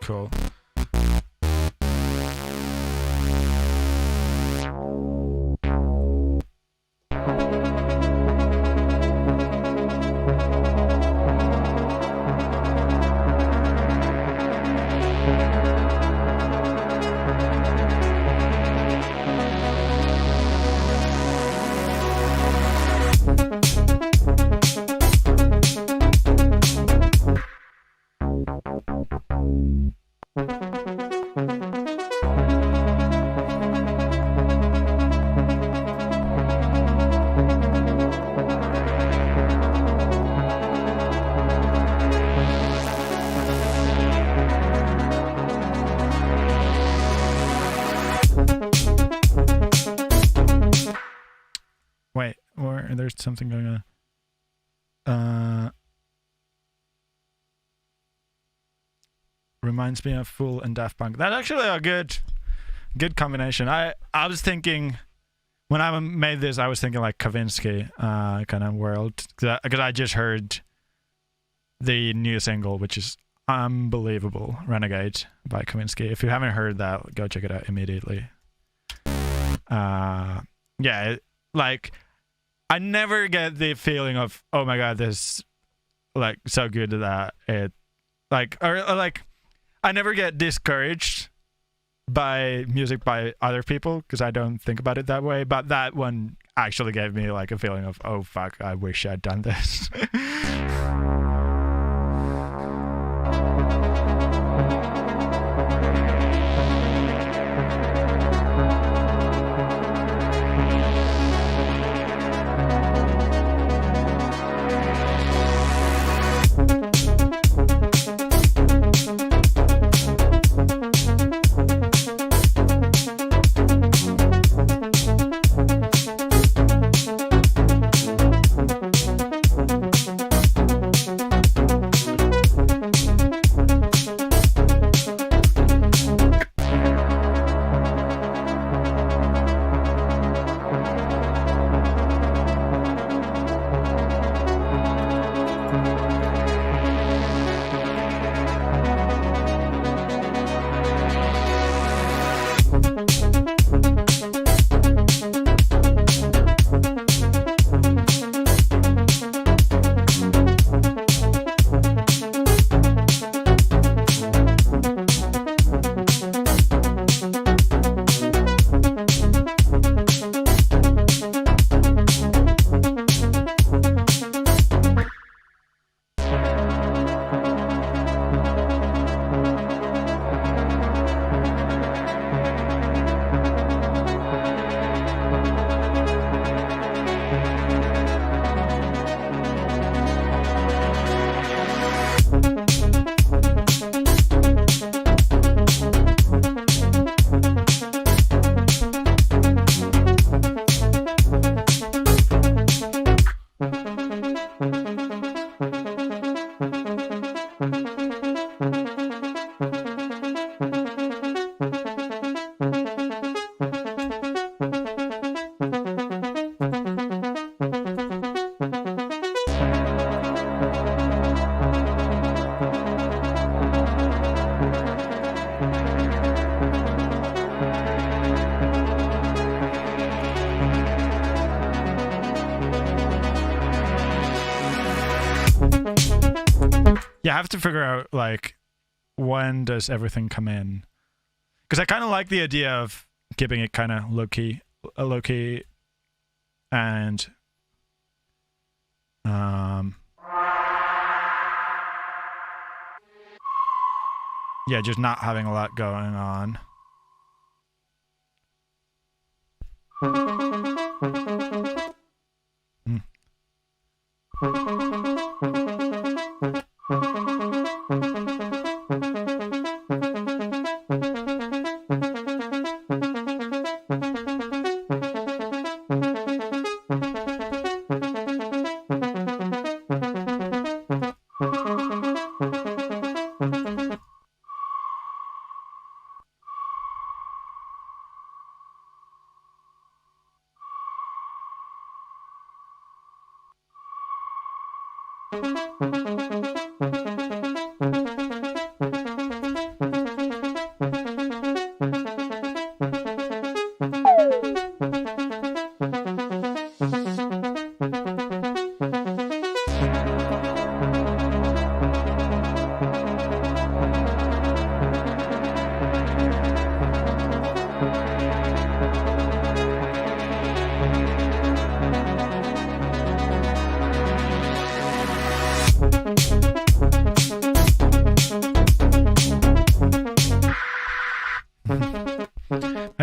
Cool. Wait, or there's something going on. Reminds me of Fool and Daft Punk. That's actually a good combination. I was thinking, when I made this, I was thinking like Kavinsky kind of world, because I just heard the new single, which is unbelievable. Renegade by Kaminsky. If you haven't heard that, go check it out immediately. Yeah, like I never get the feeling of, oh my god, this like so good that it like or like I never get discouraged by music by other people because I don't think about it that way, but that one actually gave me like a feeling of, oh fuck, I wish I'd done this. Yeah, I have to figure out like when does everything come in, because I kind of like the idea of keeping it kind of low key, and yeah, just not having a lot going on.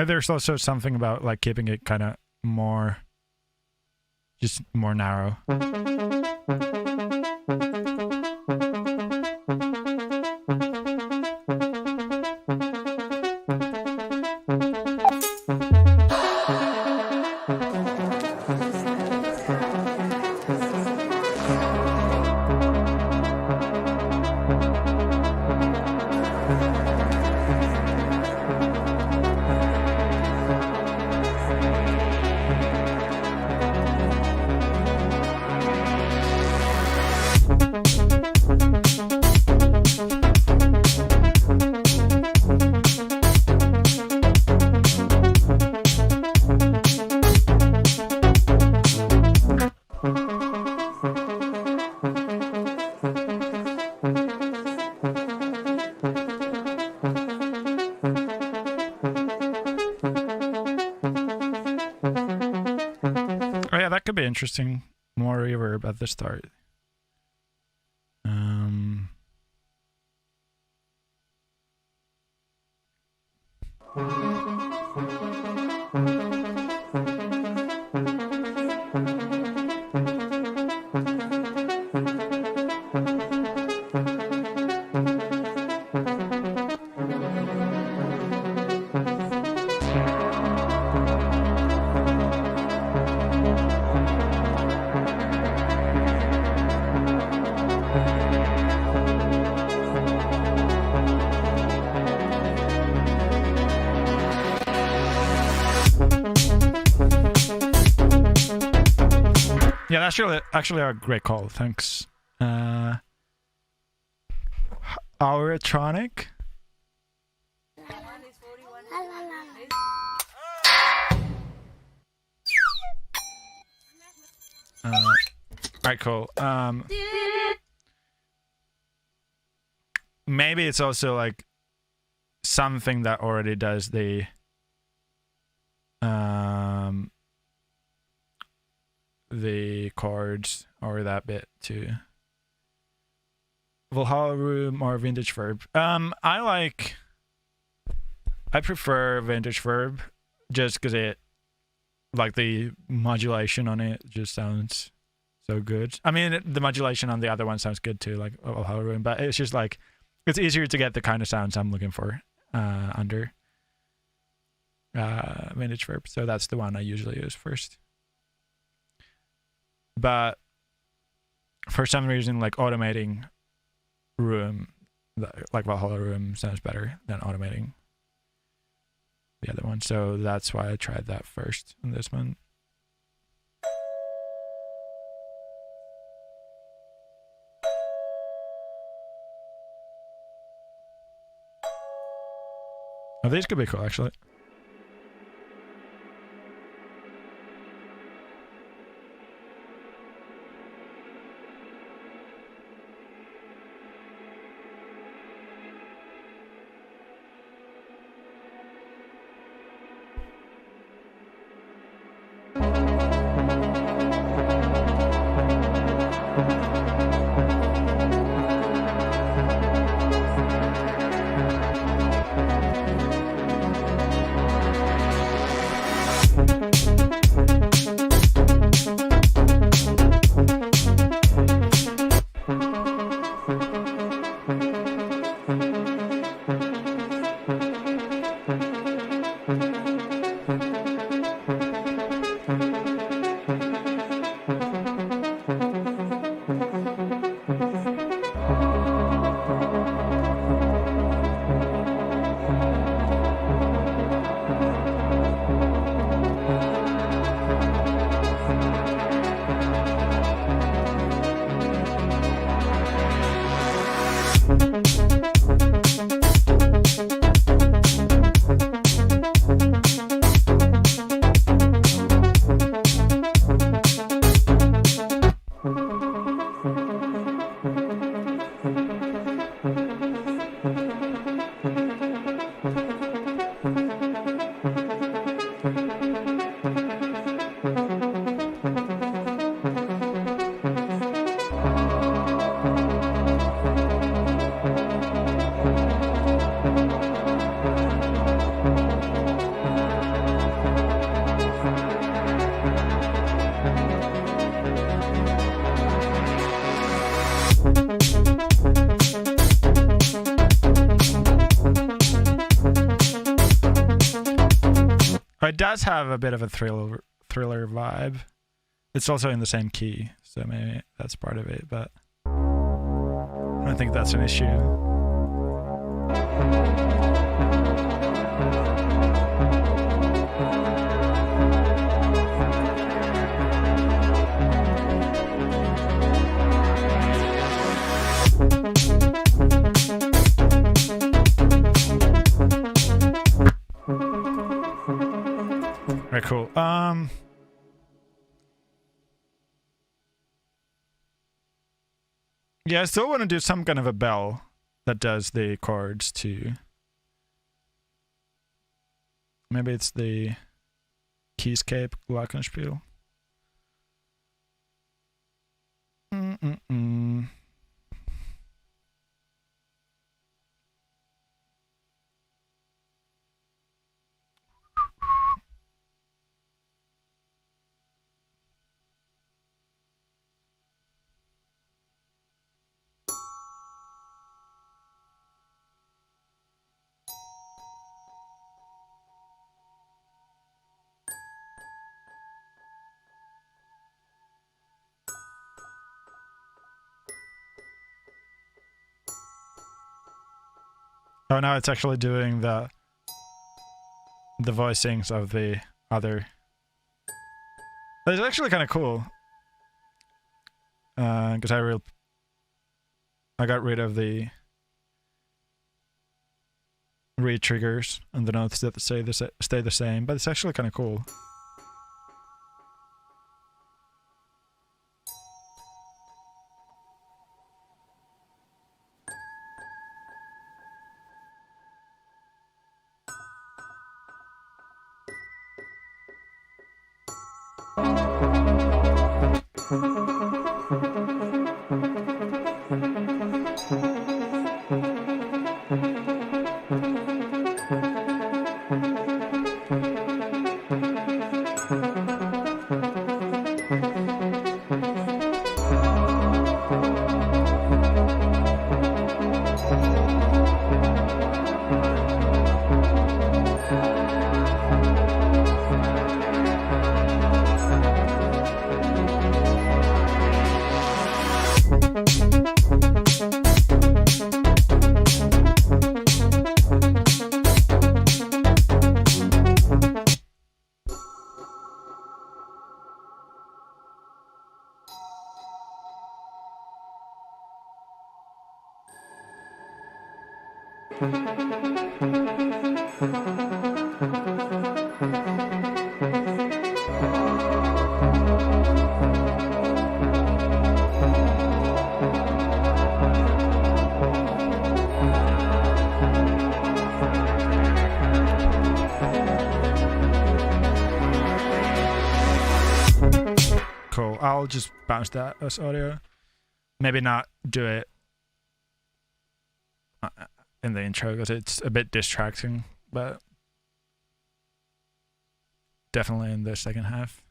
There's also something about like keeping it kind of more, just more narrow. that could be interesting. More reverb at the start. Yeah, that's actually a great call. Thanks. Hourtronic. Alright, cool. Maybe it's also like something that already does the chords or that bit too. Valhalla Room or Vintage Verb. I prefer Vintage Verb just because it, like, the modulation on it just sounds so good. I mean, the modulation on the other one sounds good too, like Valhalla Room, but it's just like, it's easier to get the kind of sounds I'm looking for under Vintage Verb. So that's the one I usually use first. But for some reason, like, automating Room, like Valhalla Room, sounds better than automating the other one. So that's why I tried that first on this one. Oh, these could be cool, actually. It does have a bit of a thriller vibe. It's also in the same key, so maybe that's part of it, but I don't think that's an issue. Alright, cool. Yeah, I still want to do some kind of a bell that does the chords too. Maybe it's the Keyscape Glockenspiel. Oh, now it's actually doing the voicings of the other. It's actually kind of cool. Because I got rid of the re-triggers and the notes that stay the same, but it's actually kind of cool. Cool. I'll just bounce that as audio. Maybe not do it in the intro because it's a bit distracting, but definitely in the second half.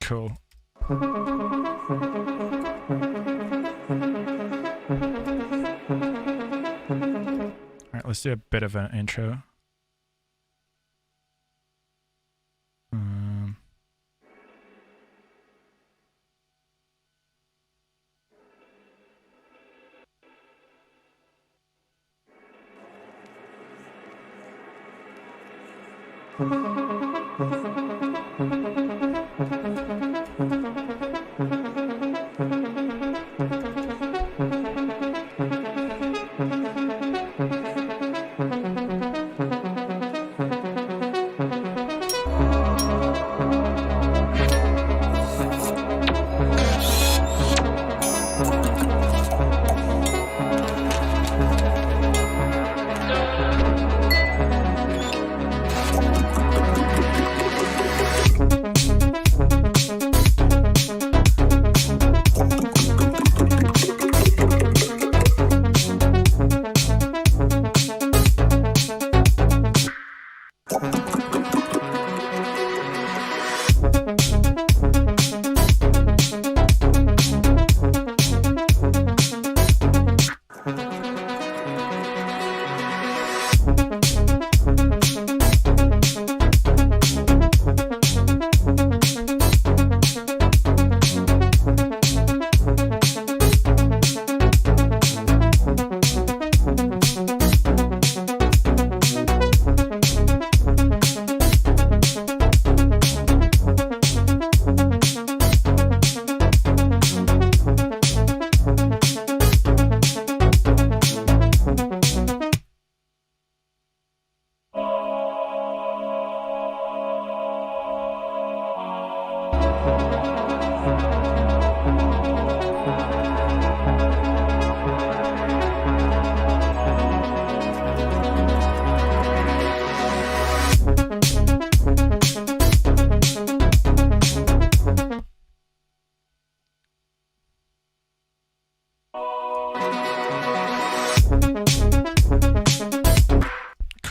Cool. Alright, let's do a bit of an intro.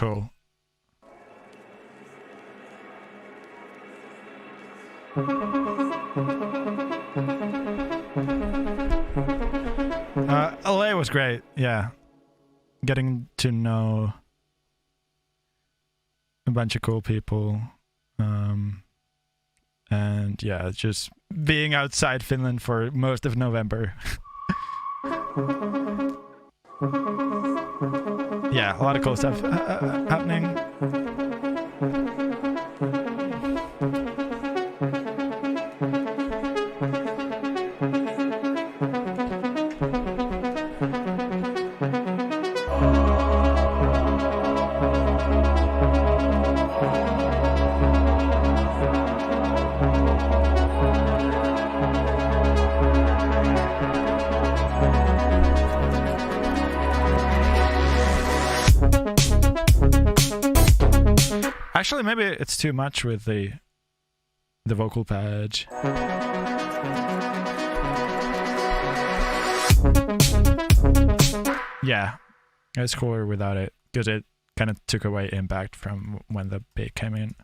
Cool. LA was great. Yeah. Getting to know a bunch of cool people. And yeah, just being outside Finland for most of November. Yeah, a lot of cool stuff happening. Actually, maybe it's too much with the vocal pad. Yeah, it's cooler without it because it kind of took away impact from when the beat came in.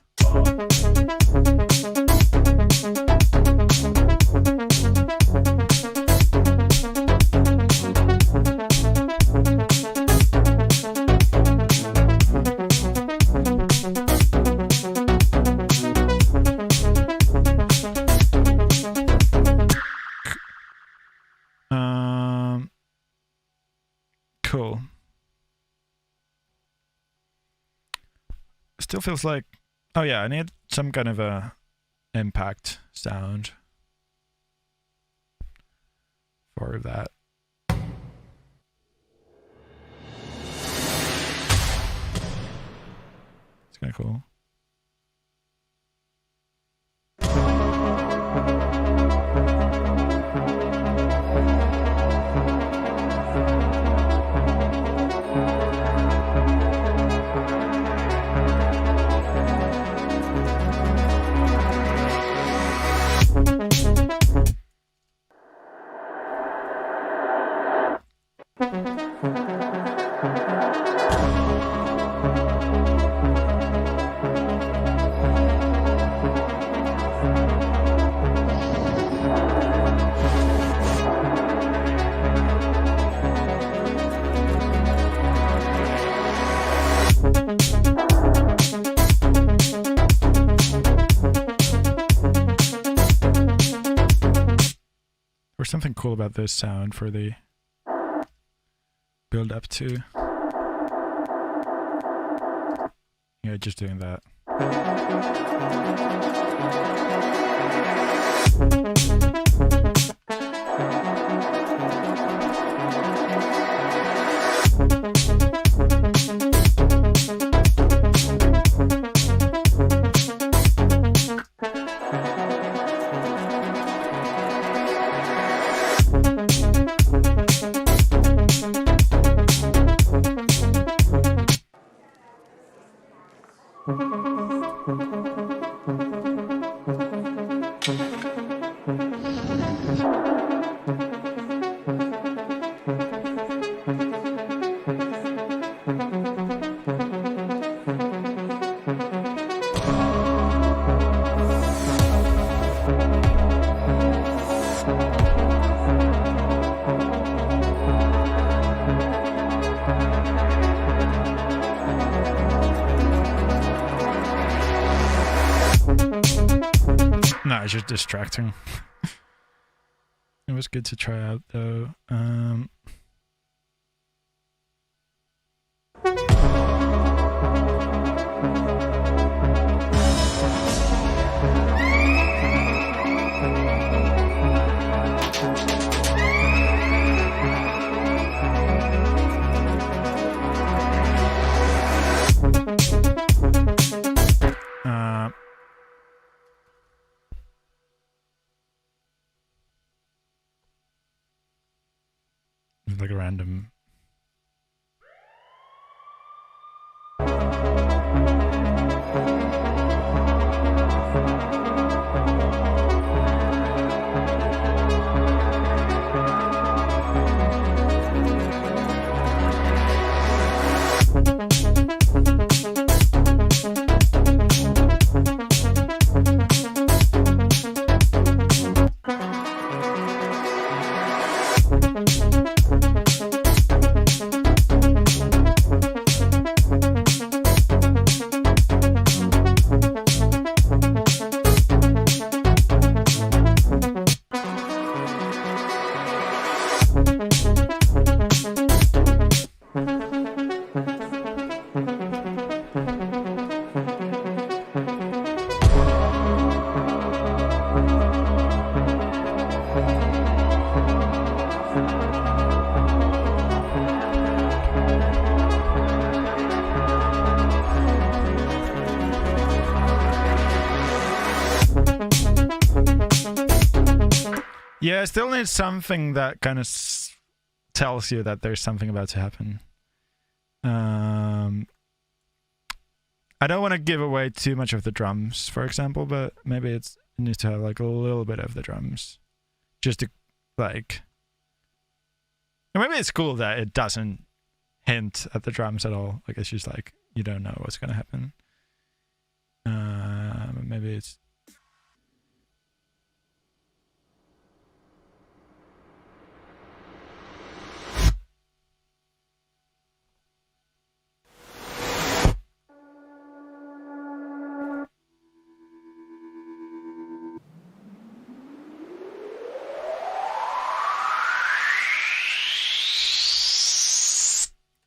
Cool. Still feels like, oh yeah, I need some kind of a impact sound for that. It's kind of cool. There's something cool about this sound for the build up to. Yeah, just doing that. No, it's just distracting. It was good to try out though. Like a random. Yeah, I still need something that kind of tells you that there's something about to happen. I don't want to give away too much of the drums, for example, but maybe it needs to have like a little bit of the drums. Just to, like... Or maybe it's cool that it doesn't hint at the drums at all. Like, it's just like, you don't know what's going to happen. Maybe it's...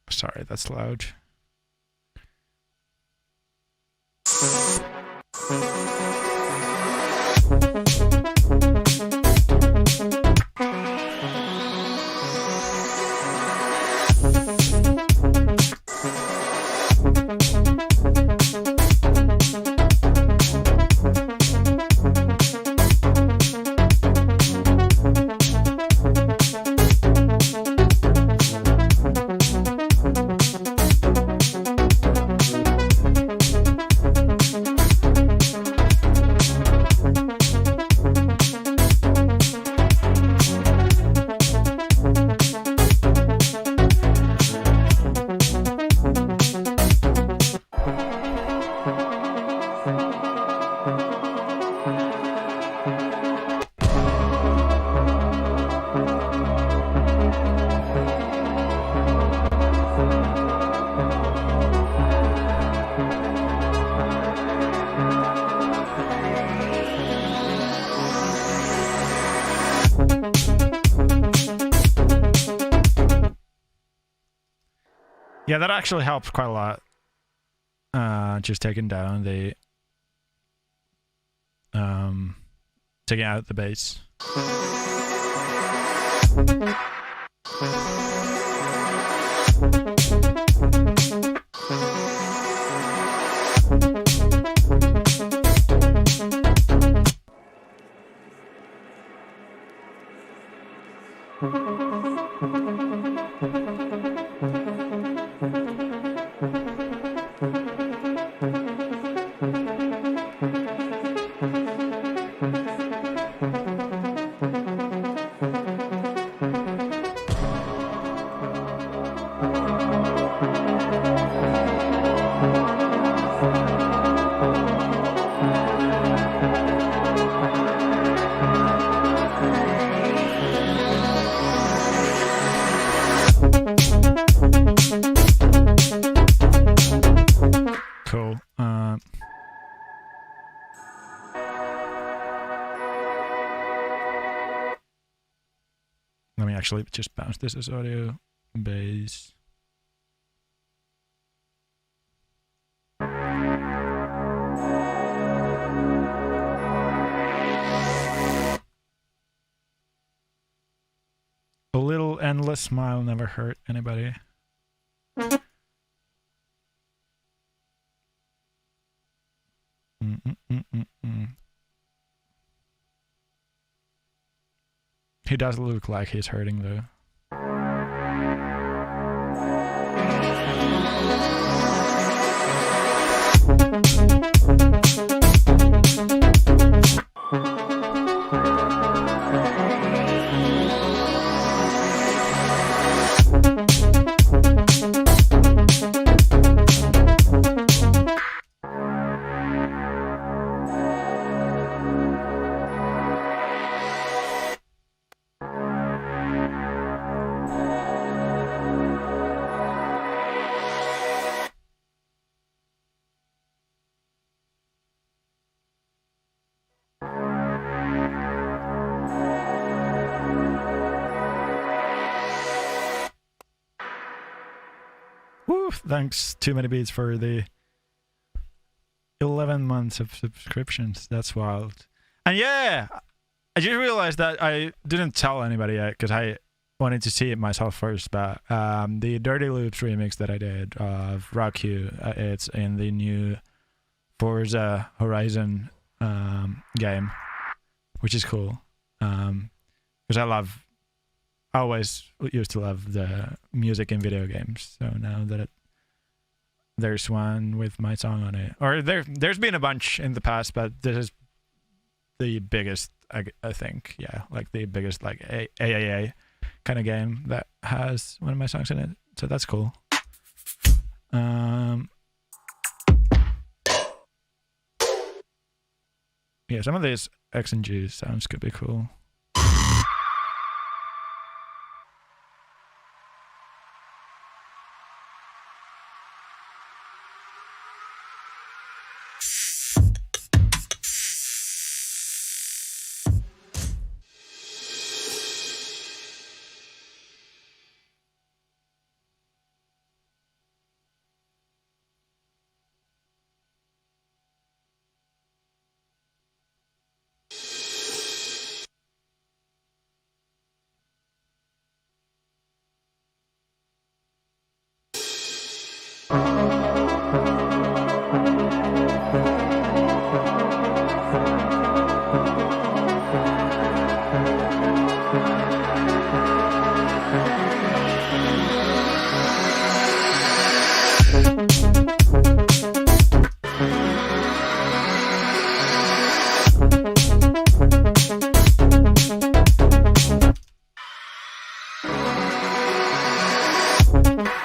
Sorry, that's loud. Yeah, that actually helps quite a lot. Just taking down the taking out the bass. Cool. Let me actually just bounce this as audio, bass. A little endless smile never hurt anybody. He does look like he's hurting though. Woo, thanks, Too Many Beats, for the 11 months of subscriptions. That's wild. And yeah, I just realized that I didn't tell anybody yet because I wanted to see it myself first, but the Dirty Loops remix that I did of Rock You, it's in the new Forza Horizon game, which is cool. Because I always used to love the music in video games, so now that there's one with my song on it, or there's been a bunch in the past, but this is the biggest, I think, yeah, like the biggest like AAA kind of game that has one of my songs in it, so that's cool. Yeah, some of these X and G sounds could be cool.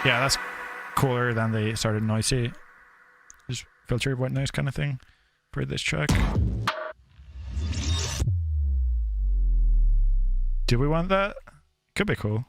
Yeah, that's cooler than the sort of noisy, just filtered white noise kind of thing for this track. Do we want that? Could be cool.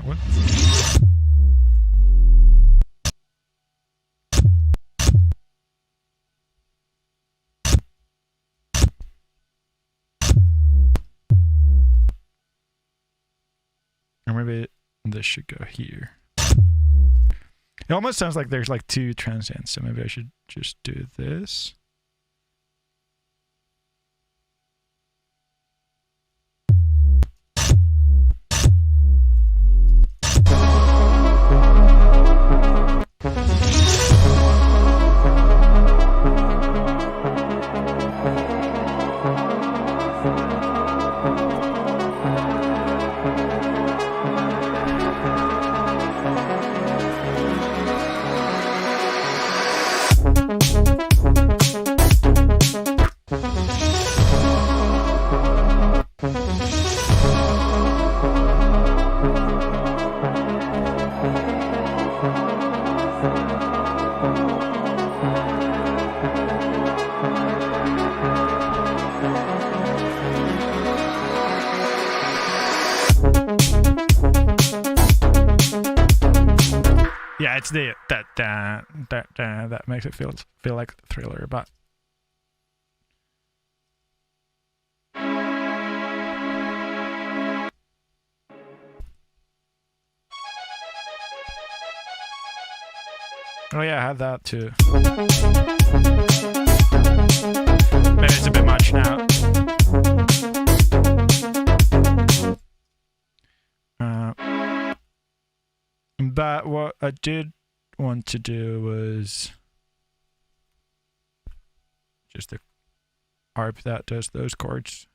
What? Or maybe this should go here. It almost sounds like there's like two transients, so maybe I should just do this. Yeah, it's the that makes it feel like Thriller, but oh yeah, I had that too. Maybe it's a bit much now. But what I did want to do was just a harp that does those chords.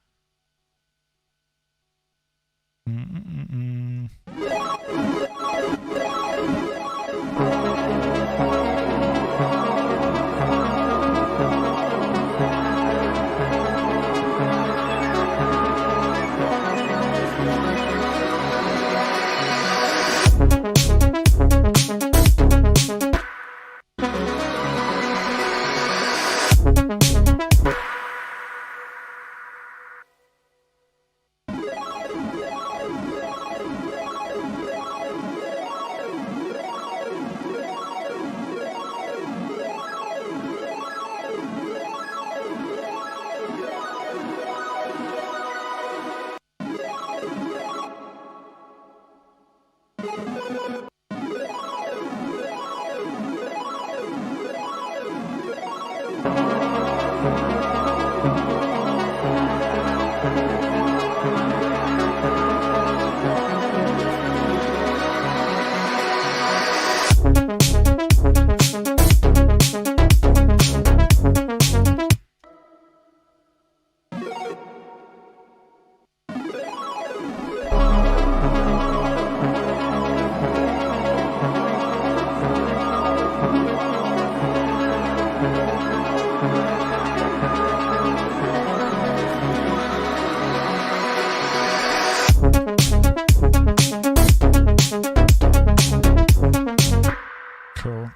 Cool.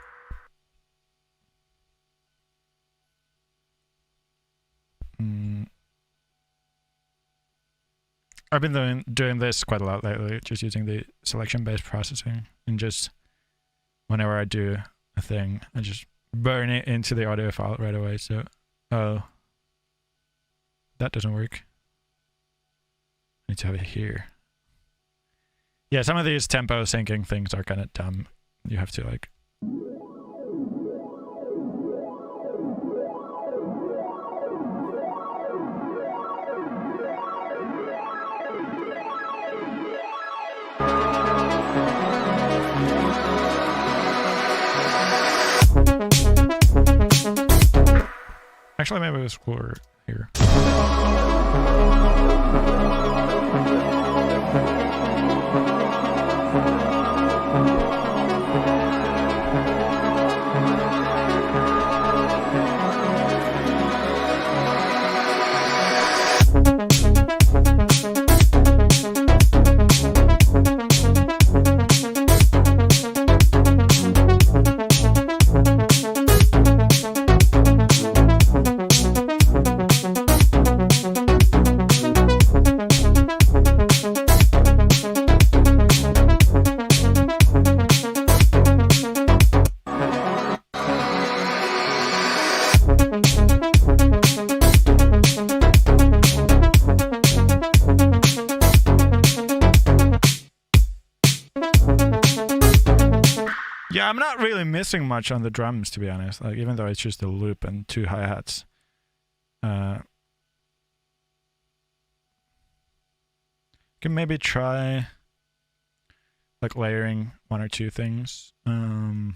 I've been doing this quite a lot lately, just using the selection-based processing, and just whenever I do a thing, I just burn it into the audio file right away. So, oh, that doesn't work. I need to have it here. Yeah, some of these tempo syncing things are kind of dumb. You have to like. Actually, maybe it's cooler here. Yeah, I'm not really missing much on the drums, to be honest. Like, even though it's just a loop and 2 hi-hats. Can maybe try like layering 1 or 2 things on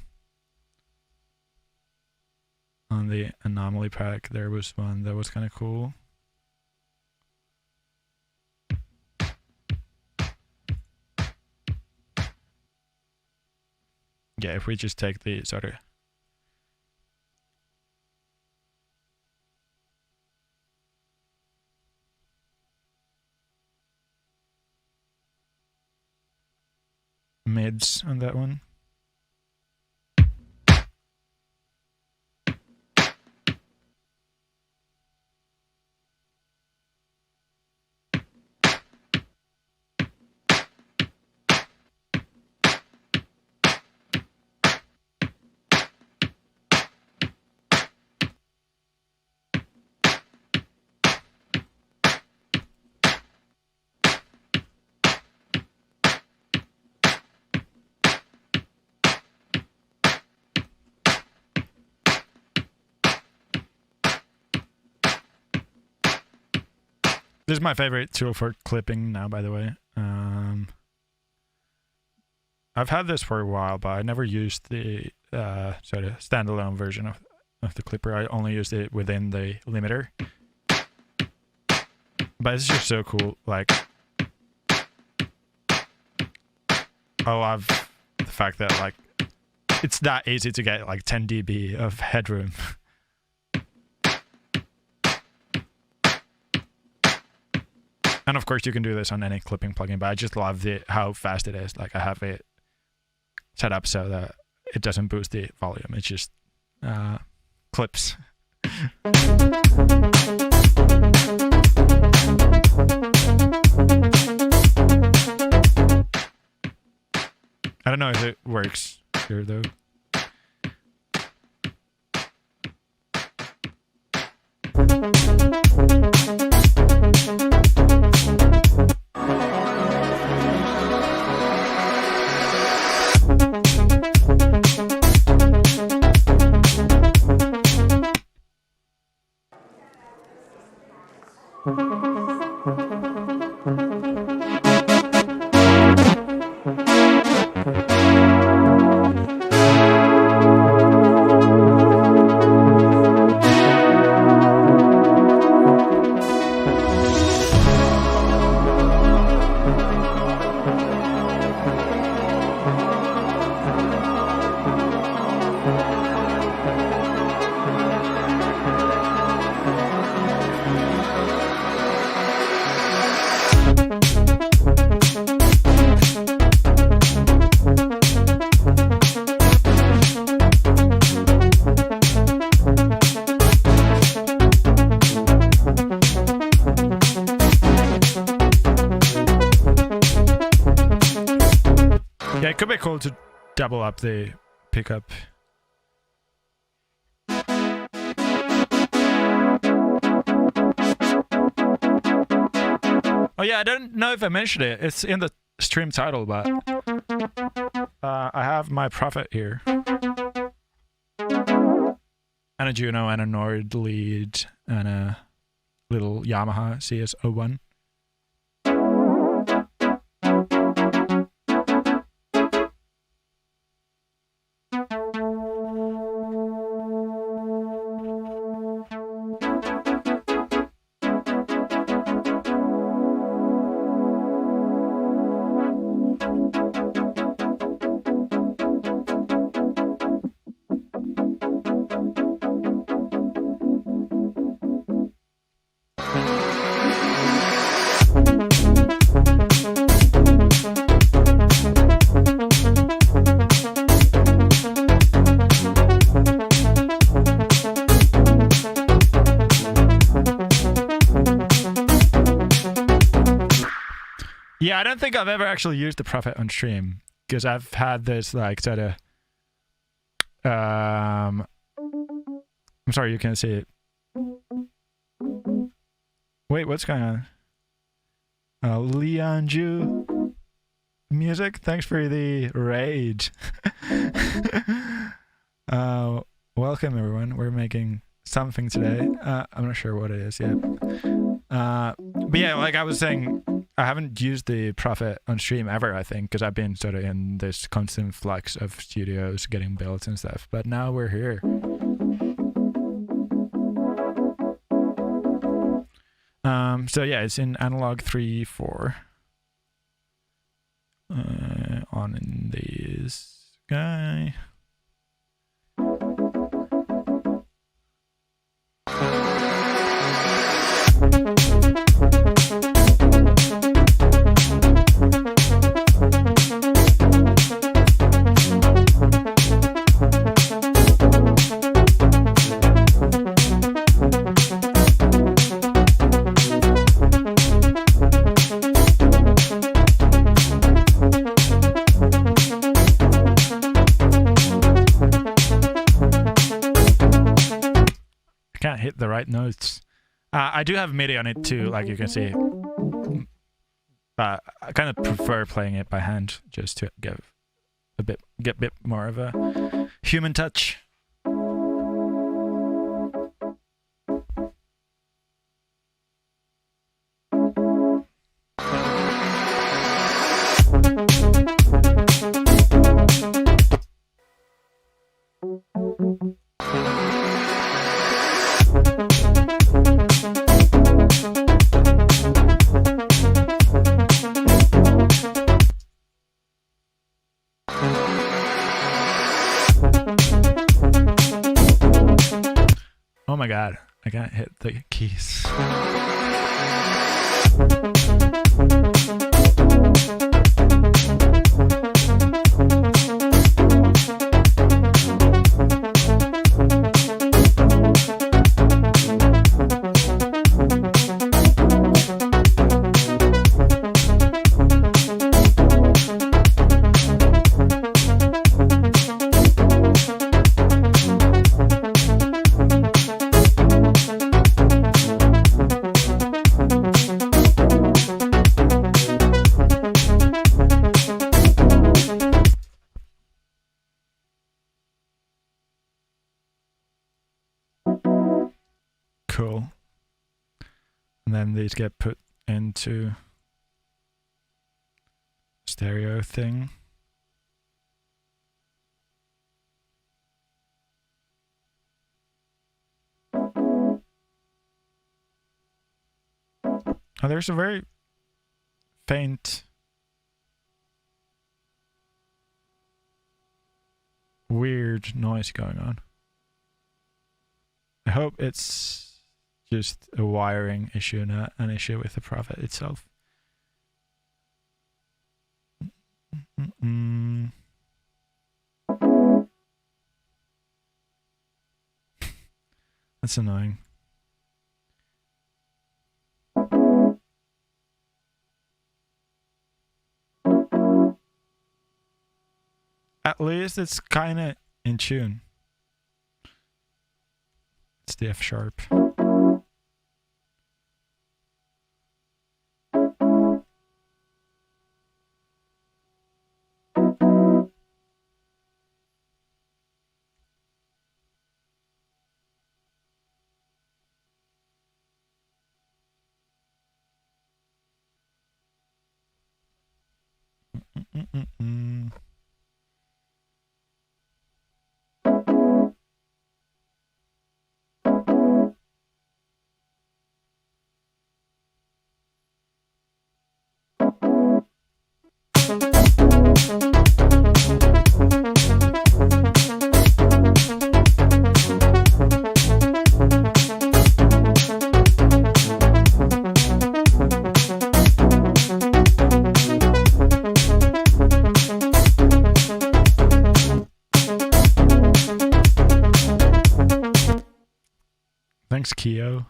the anomaly pack. There was one that was kind of cool. Yeah, if we just take the sort of mids on that one. This is my favorite tool for clipping now, by the way. I've had this for a while, but I never used the sort of standalone version of the clipper. I only used it within the limiter. But it's just so cool. Like, I love the fact that like it's that easy to get like 10 dB of headroom. And of course you can do this on any clipping plugin, but I just love how fast it is. Like, I have it set up so that it doesn't boost the volume. It just clips. I don't know if it works here though. It could be cool to double up the pickup. Oh yeah, I don't know if I mentioned it. It's in the stream title, but I have my Prophet here. And a Juno and a Nord lead and a little Yamaha CS01. Yeah, I don't think I've ever actually used the Prophet on stream because I've had this like sort of I'm sorry, you can't see it. Wait, what's going on? Leon Ju music, thanks for the raid. Welcome everyone. We're making something today. I'm not sure what it is yet. But yeah, like I was saying, I haven't used the Prophet on stream ever, I think, because I've been sort of in this constant flux of studios getting built and stuff. But now we're here. So yeah, it's in analog 3/4. On in this guy. Can't hit the right notes. I do have MIDI on it too, like you can see. But I kind of prefer playing it by hand just to get a bit more of a human touch. Oh my god, I can't hit the keys. Cool. And then these get put into stereo thing. Oh, there's a very faint weird noise going on. I hope it's just a wiring issue, not an issue with the Prophet itself. That's annoying. at least it's kind of in tune. It's the F sharp. Thanks, Keo.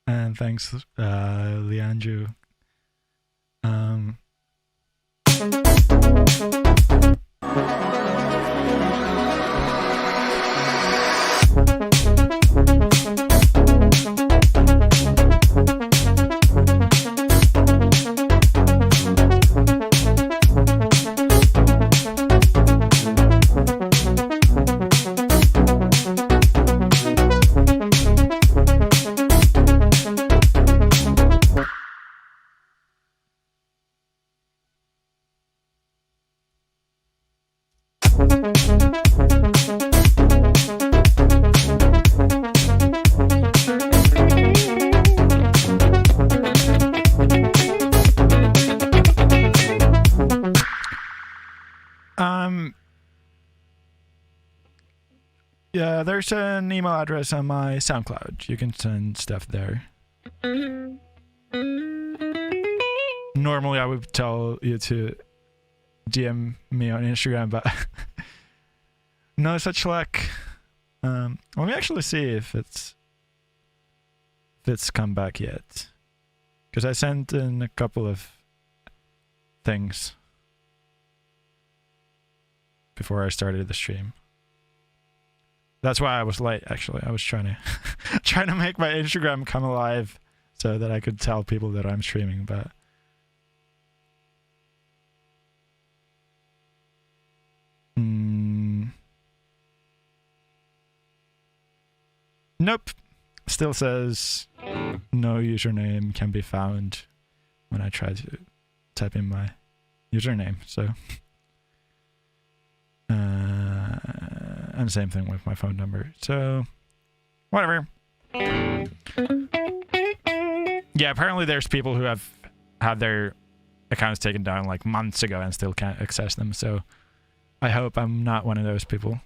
And thanks, Leandro. Yeah, there's an email address on my SoundCloud. You can send stuff there. Normally, I would tell you to DM me on Instagram, but no such luck. Let me actually see if it's come back yet, because I sent in a couple of things before I started the stream. That's why I was late, actually. I was trying to make my Instagram come alive so that I could tell people that I'm streaming, but nope. Still says no username can be found when I try to type in my username, so and same thing with my phone number, so whatever. Yeah, apparently there's people who have had their accounts taken down like months ago and still can't access them, so I hope I'm not one of those people.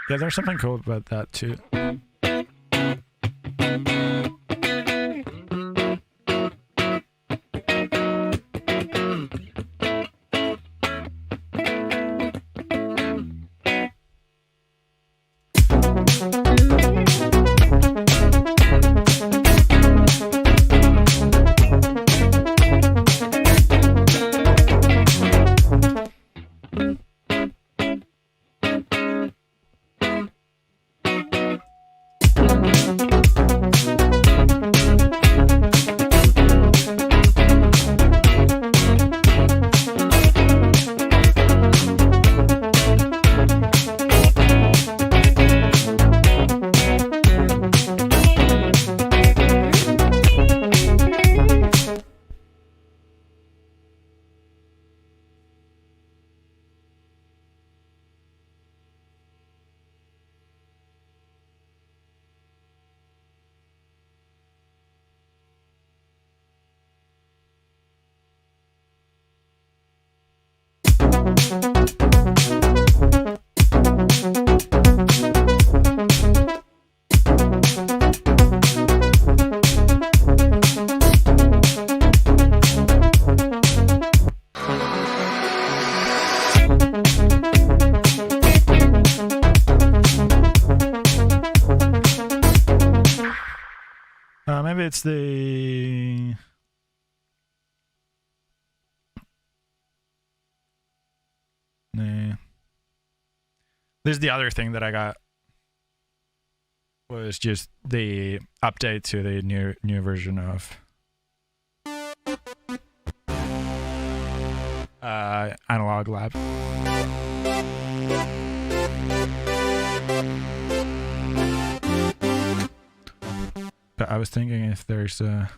Yeah, there's something cool about that too. Maybe it's the... Nah. This is the other thing that I got. Was just the update to the new version of Analog Lab. But I was thinking if there's a...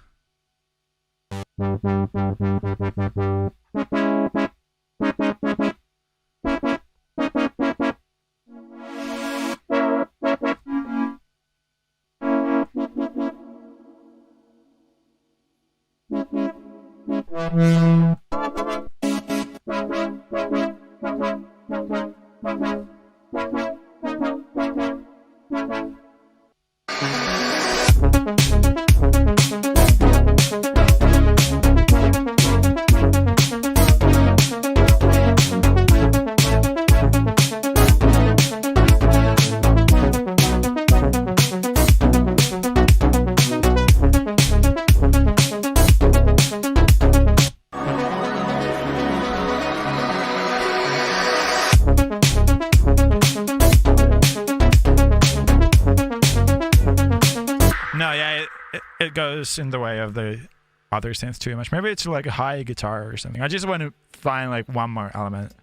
It goes in the way of the other synths too much. Maybe it's like a high guitar or something. I just want to find like one more element.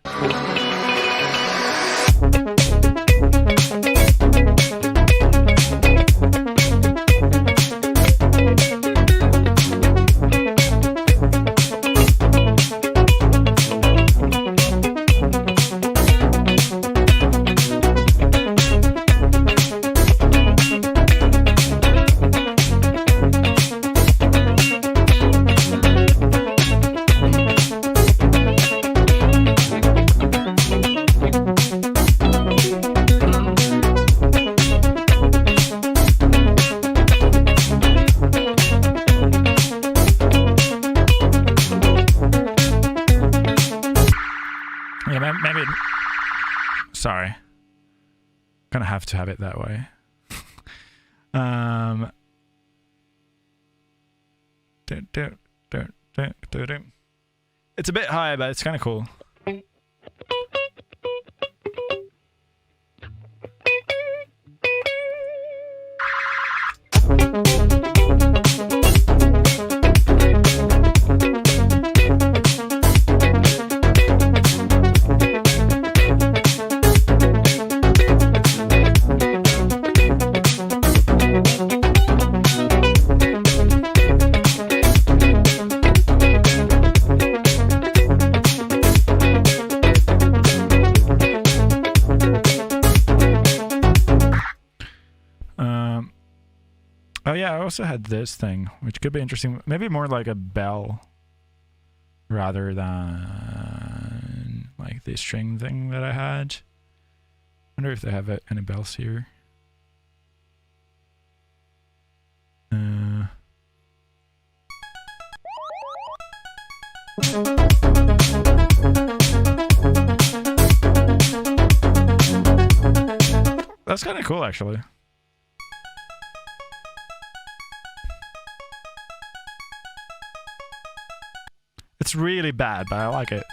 Maybe, sorry, gonna have to have it that way. It's a bit high, but it's kind of cool. Oh yeah, I also had this thing, which could be interesting. Maybe more like a bell rather than like the string thing that I had. I wonder if they have any bells here. That's kind of cool, actually. It's really bad, but I like it.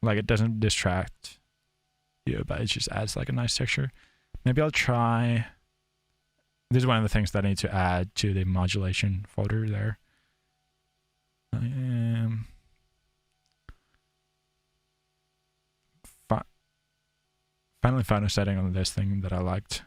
Like, it doesn't distract you, but it just adds like a nice texture. Maybe I'll try... This is one of the things that I need to add to the modulation folder there. Finally found a setting on this thing that I liked.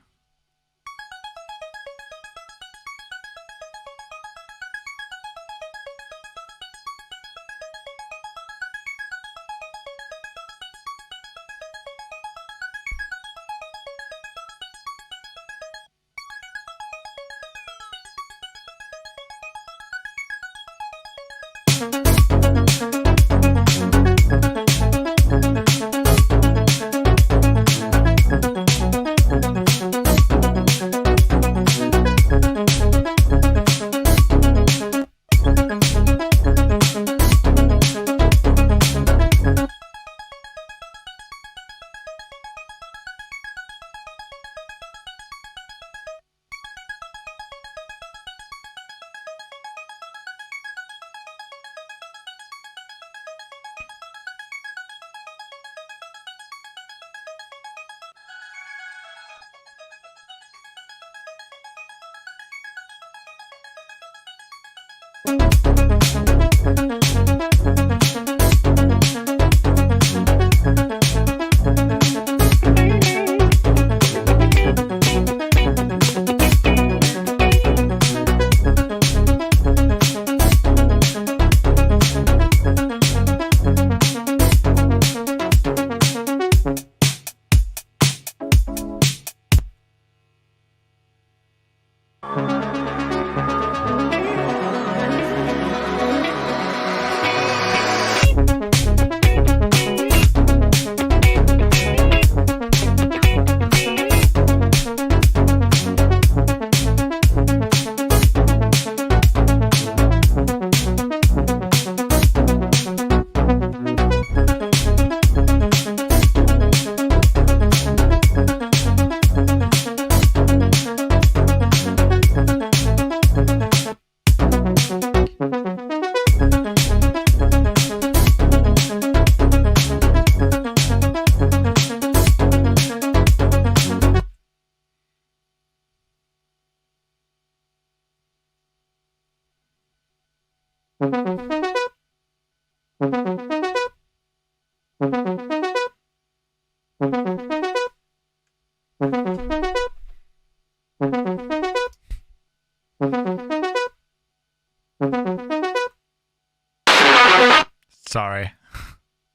Sorry,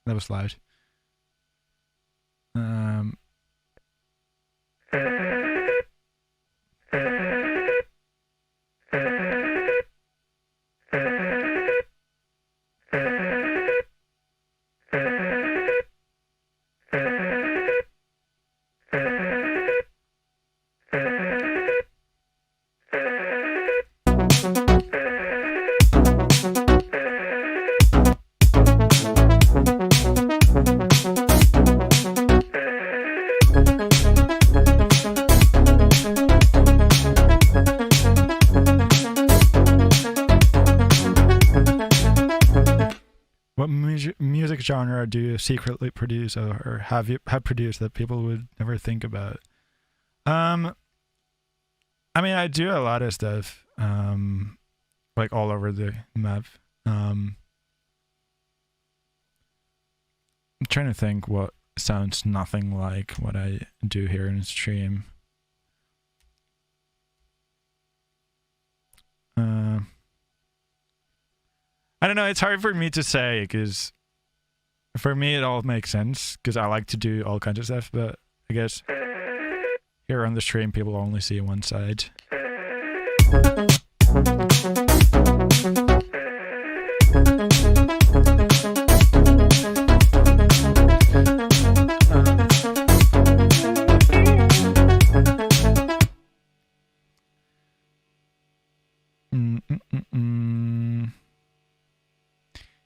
that was loud. What music genre do you secretly produce or have produced that people would never think about? I mean, I do a lot of stuff, like all over the map. I'm trying to think what sounds nothing like what I do here in stream. I don't know, it's hard for me to say because for me it all makes sense because I like to do all kinds of stuff, but I guess here on the stream people only see one side.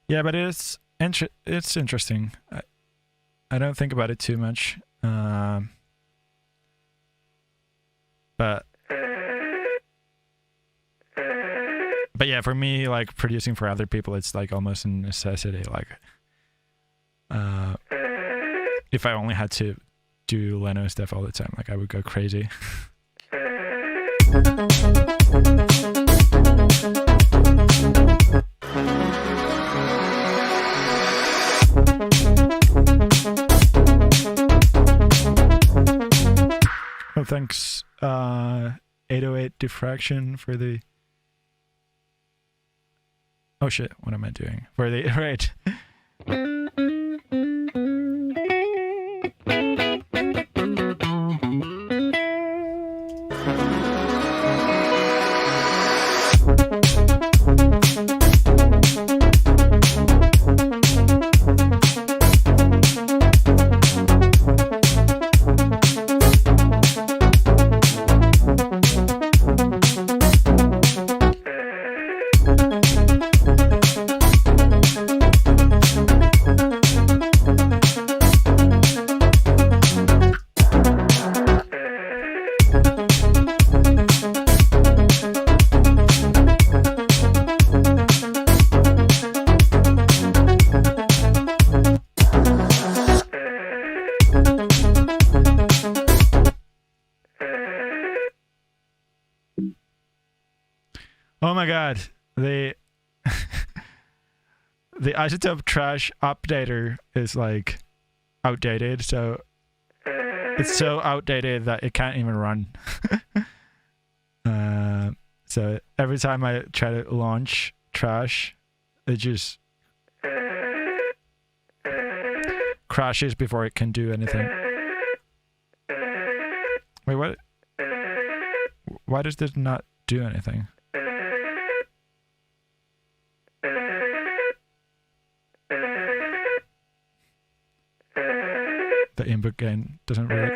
Yeah, but it's interesting. I don't think about it too much, but yeah, for me, like producing for other people, it's like almost a necessity. Like, if I only had to do Lenno stuff all the time, like I would go crazy. Oh, thanks, 808 Diffraction for the... Oh shit, what am I doing? For the... Right. Oh my god, the isotope trash updater is like outdated, so it's so outdated that it can't even run. So every time I try to launch trash, it just crashes before it can do anything. Wait, what? Why does this not do anything? The input gain doesn't really...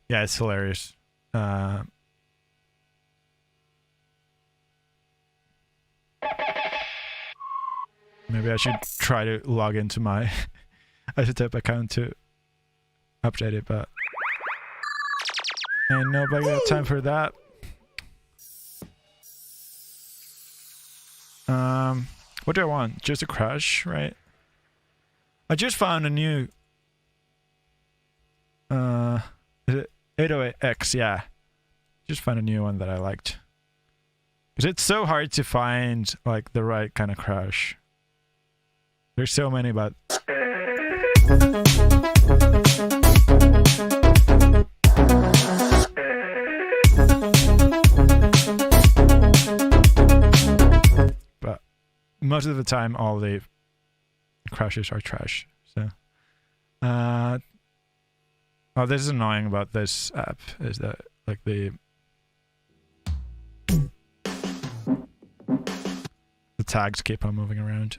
Yeah, it's hilarious. Maybe I should try to log into my isotope account to update it, but ain't nobody got time for that. What do I want? Just a crash, right? I just found a new is it 808X? Yeah, just found a new one that I liked, because it's so hard to find like the right kind of crash. There's so many, but most of the time all the crashes are trash. So oh, this is annoying about this app, is that like the tags keep on moving around.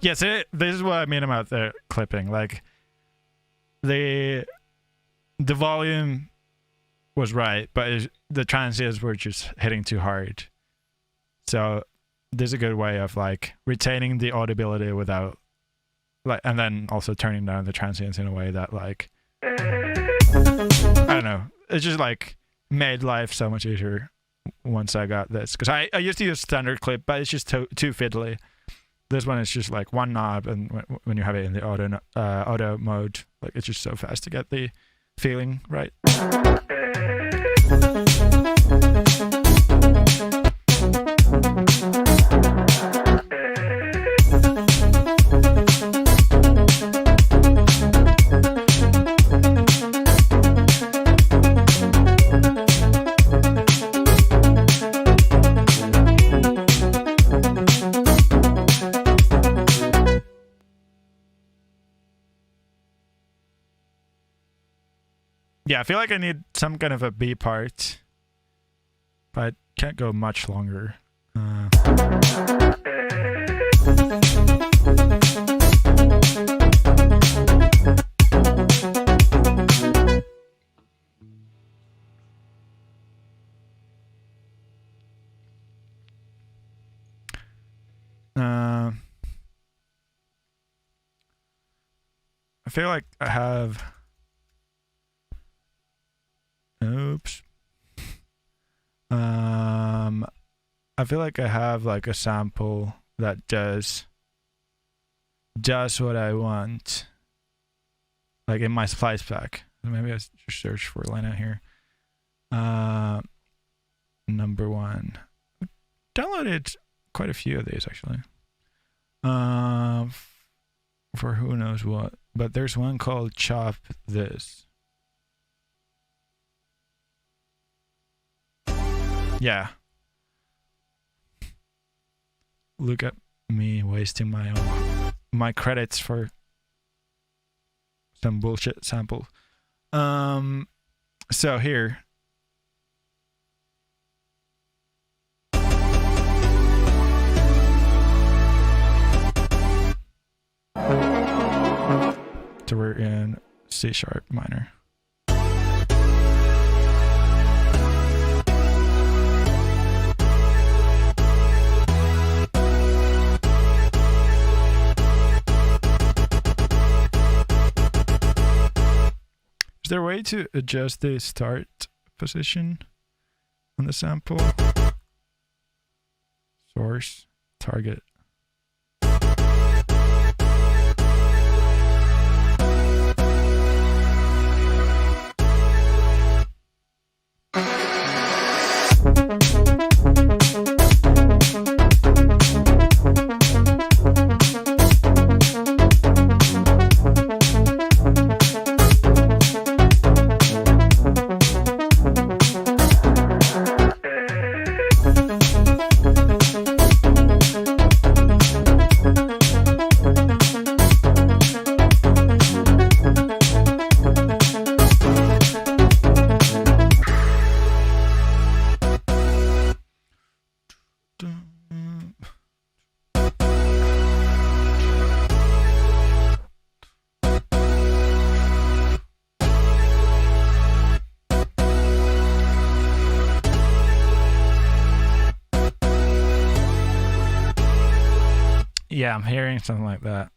Yes, this is what I mean about the clipping. Like the volume was right, but the transients were just hitting too hard. So this is a good way of like retaining the audibility without like, and then also turning down the transients in a way that like, I don't know, it just like made life so much easier once I got this, because I used to use standard clip, but it's just too fiddly. This one is just like one knob, and when you have it in the auto mode, like it's just so fast to get the feeling right. Yeah, I feel like I need some kind of a B part, but can't go much longer. I feel like I have... Oops. I feel like I have like a sample that does what I want, like in my splice pack. Maybe I should search for Lenno here. Number one. Downloaded quite a few of these actually. For who knows what, but there's one called Chop This. Yeah. Look at me wasting my credits for some bullshit sample. So here. So we're in C# minor. Is there a way to adjust the start position on the sample? Source, target. Yeah, I'm hearing something like that.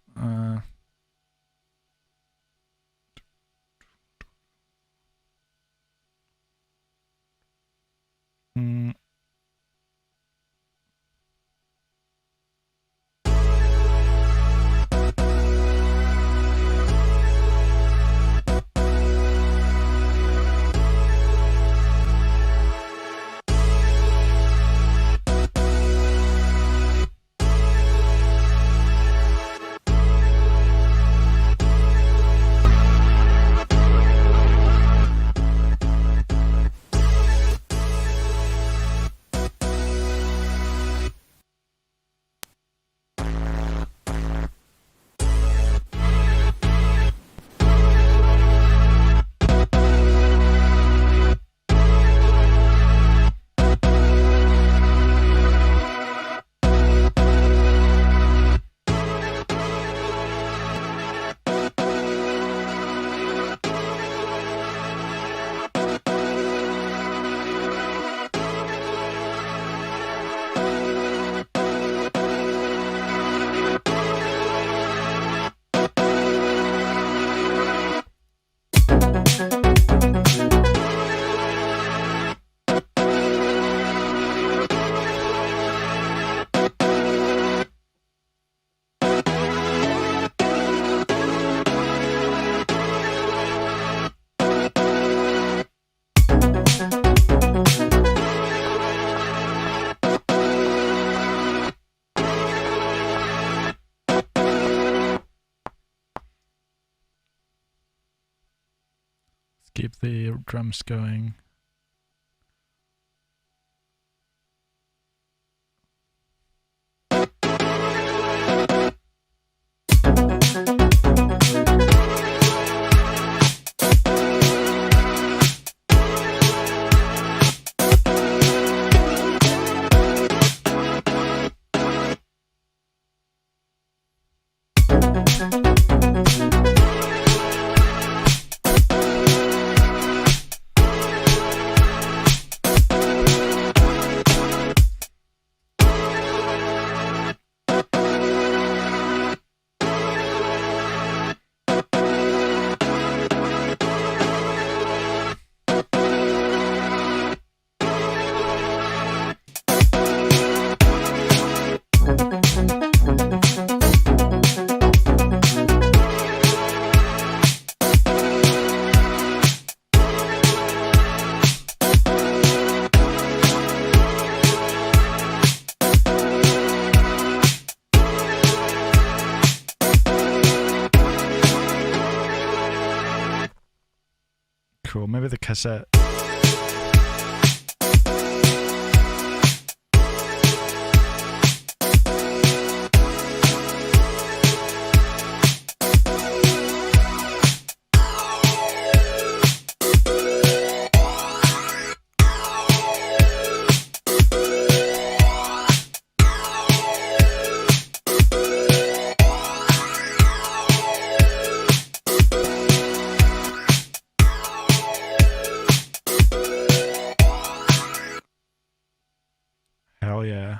Keep the drums going. Cool, maybe the cassette. Oh yeah.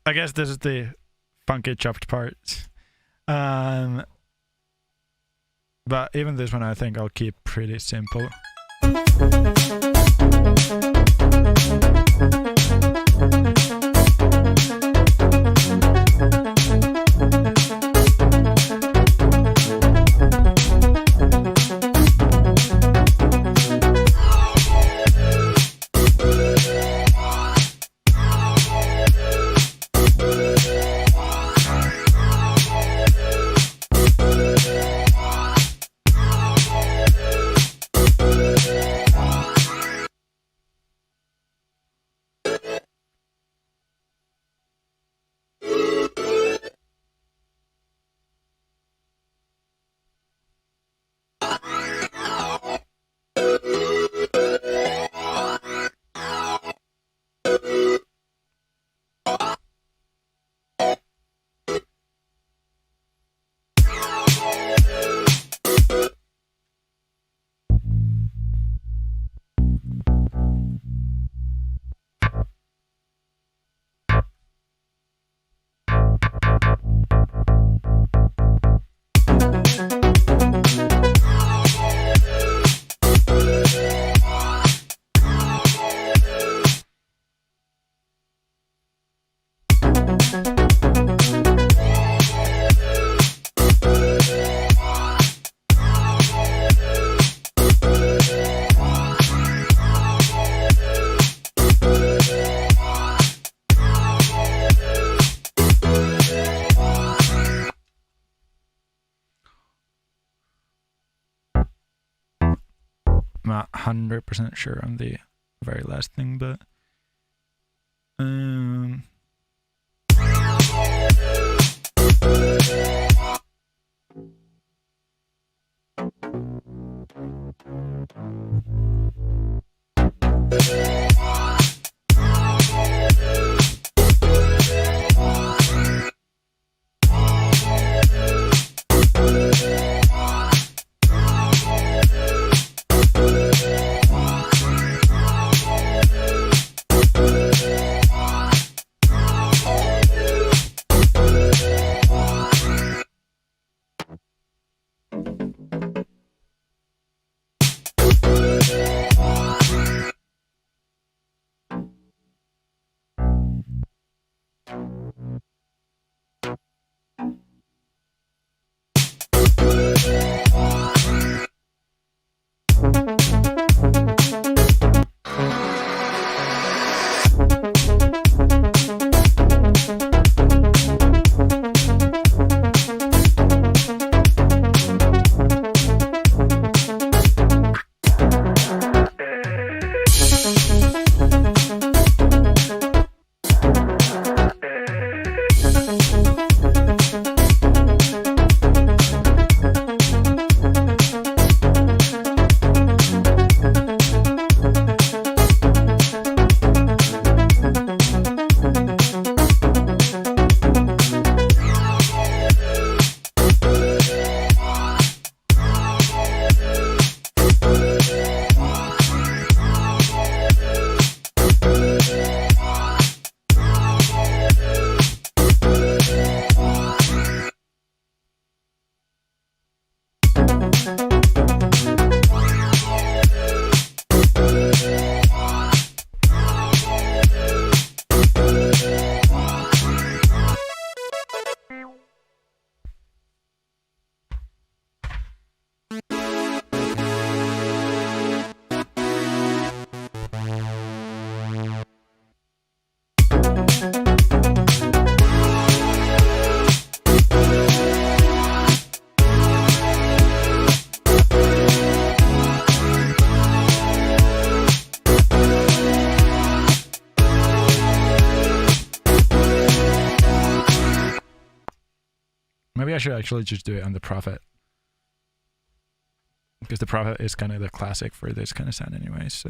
I guess this is the funky chopped parts. But even this one I think I'll keep pretty simple. Not 100% sure on the very last thing, but maybe I should actually just do it on the Prophet, because the Prophet is kind of the classic for this kind of sound anyway. So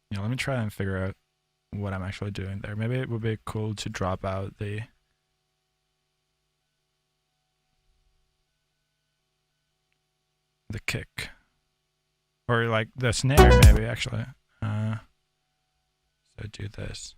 yeah, let me try and figure out what I'm actually doing there. Maybe it would be cool to drop out the kick, or like the snare maybe actually. So do this.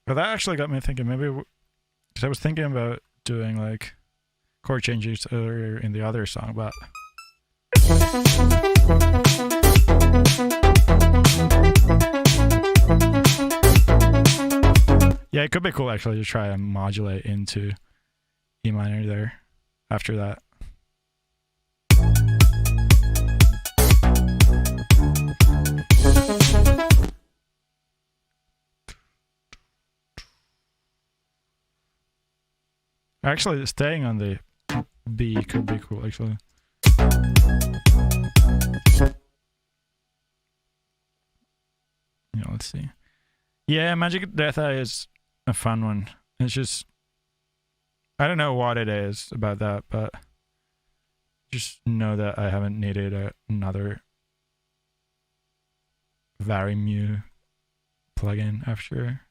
But that actually got me thinking, maybe, because I was thinking about doing like chord changes earlier in the other song, but yeah, it could be cool actually to try and modulate into E minor there after that. Actually, staying on the B could be cool, actually. Yeah, let's see. Yeah, Magic Death Eye is a fun one. It's just, I don't know what it is about that, but just know that I haven't needed another Varimu plugin after.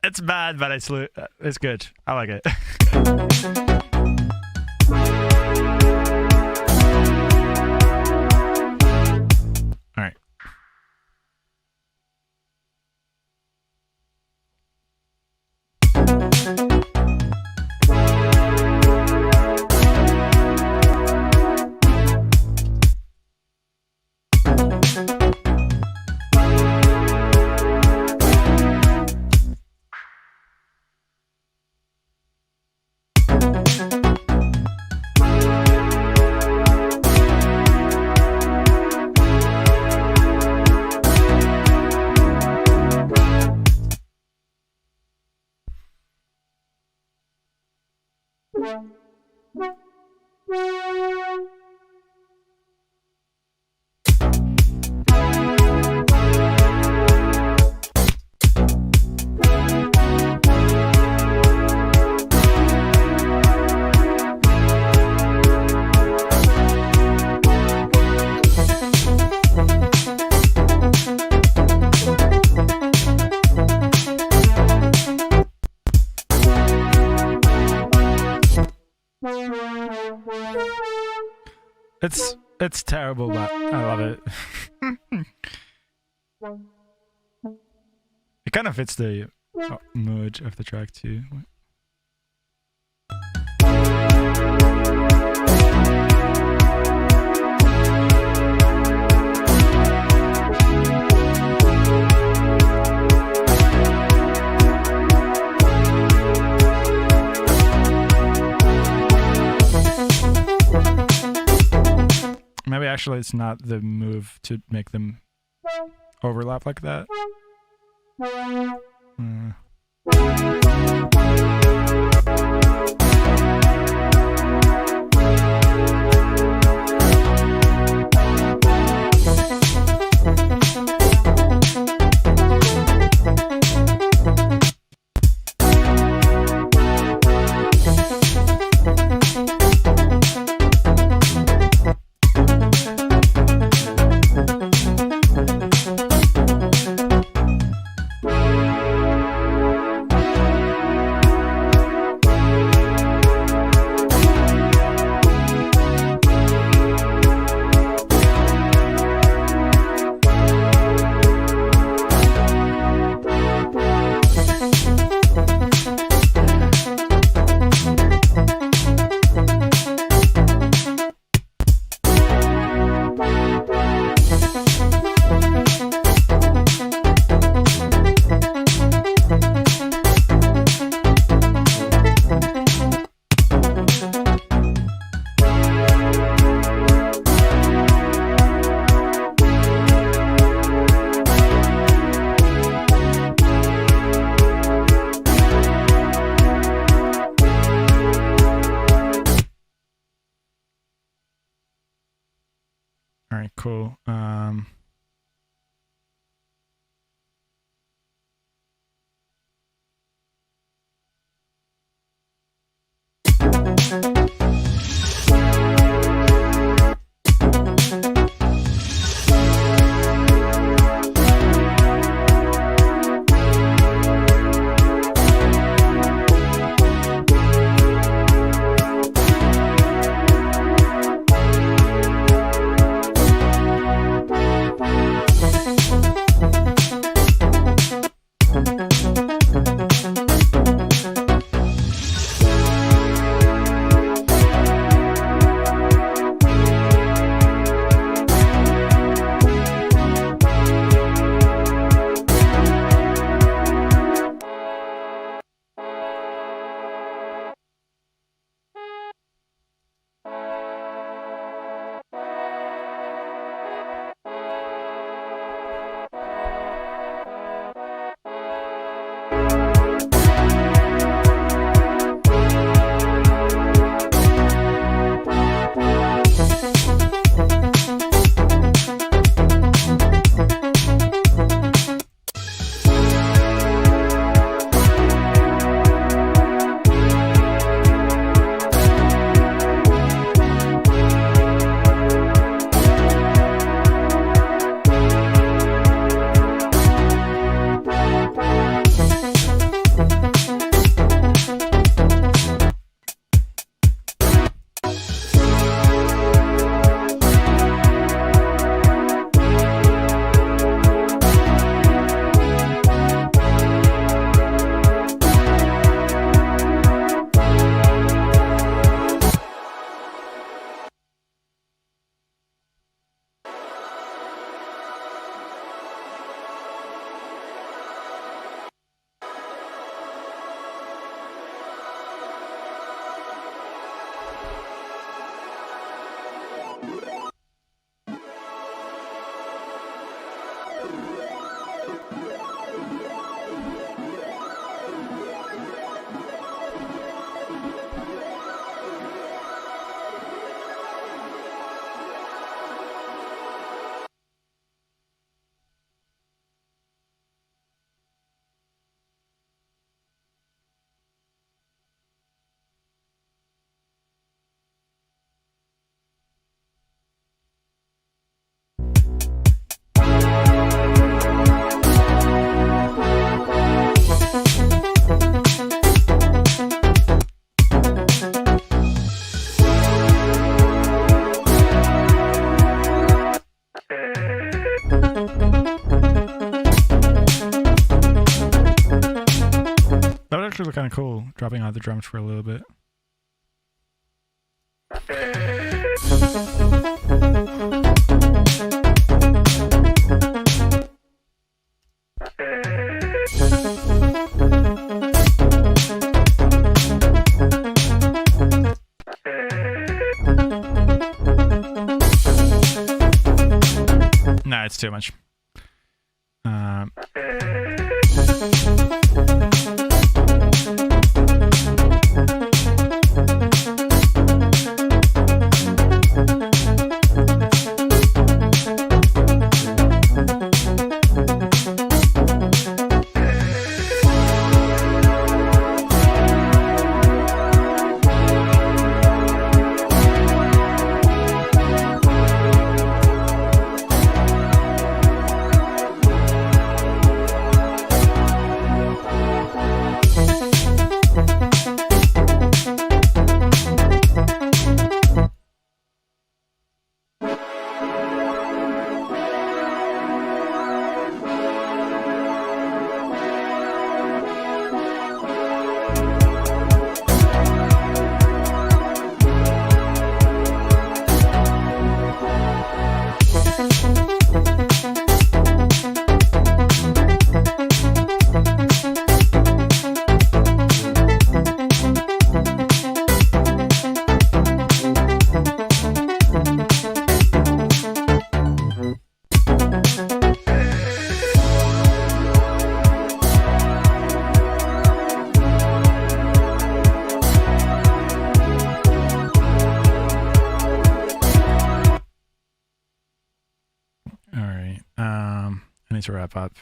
It's bad, but it's good. I like it. All right. It's terrible, but I love it. It kind of fits the mood of the track too. Actually, it's not the move to make them overlap like that. All right, cool. Actually look kind of cool, dropping out the drums for a little bit. too much. To wrap up.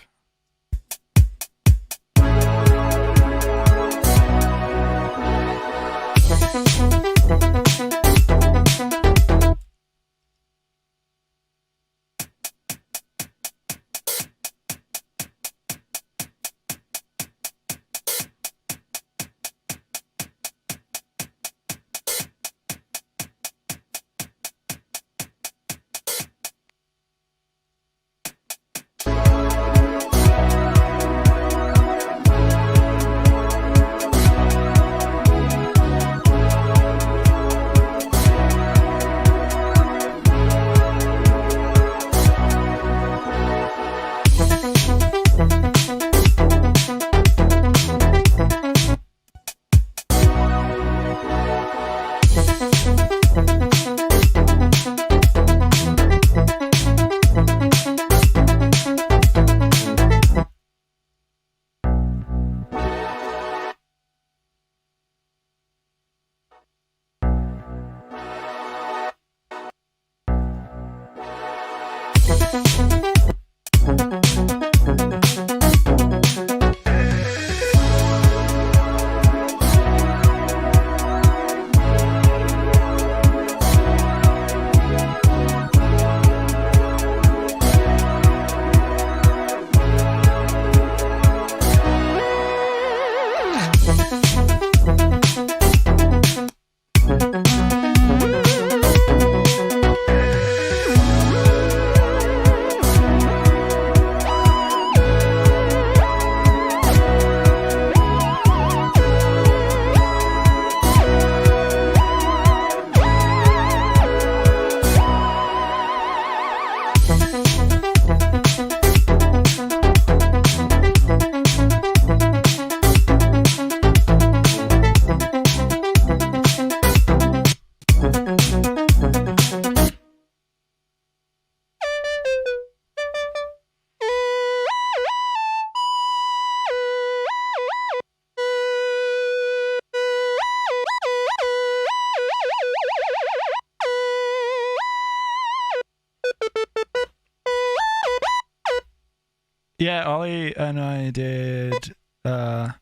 Yeah, Ollie and I did the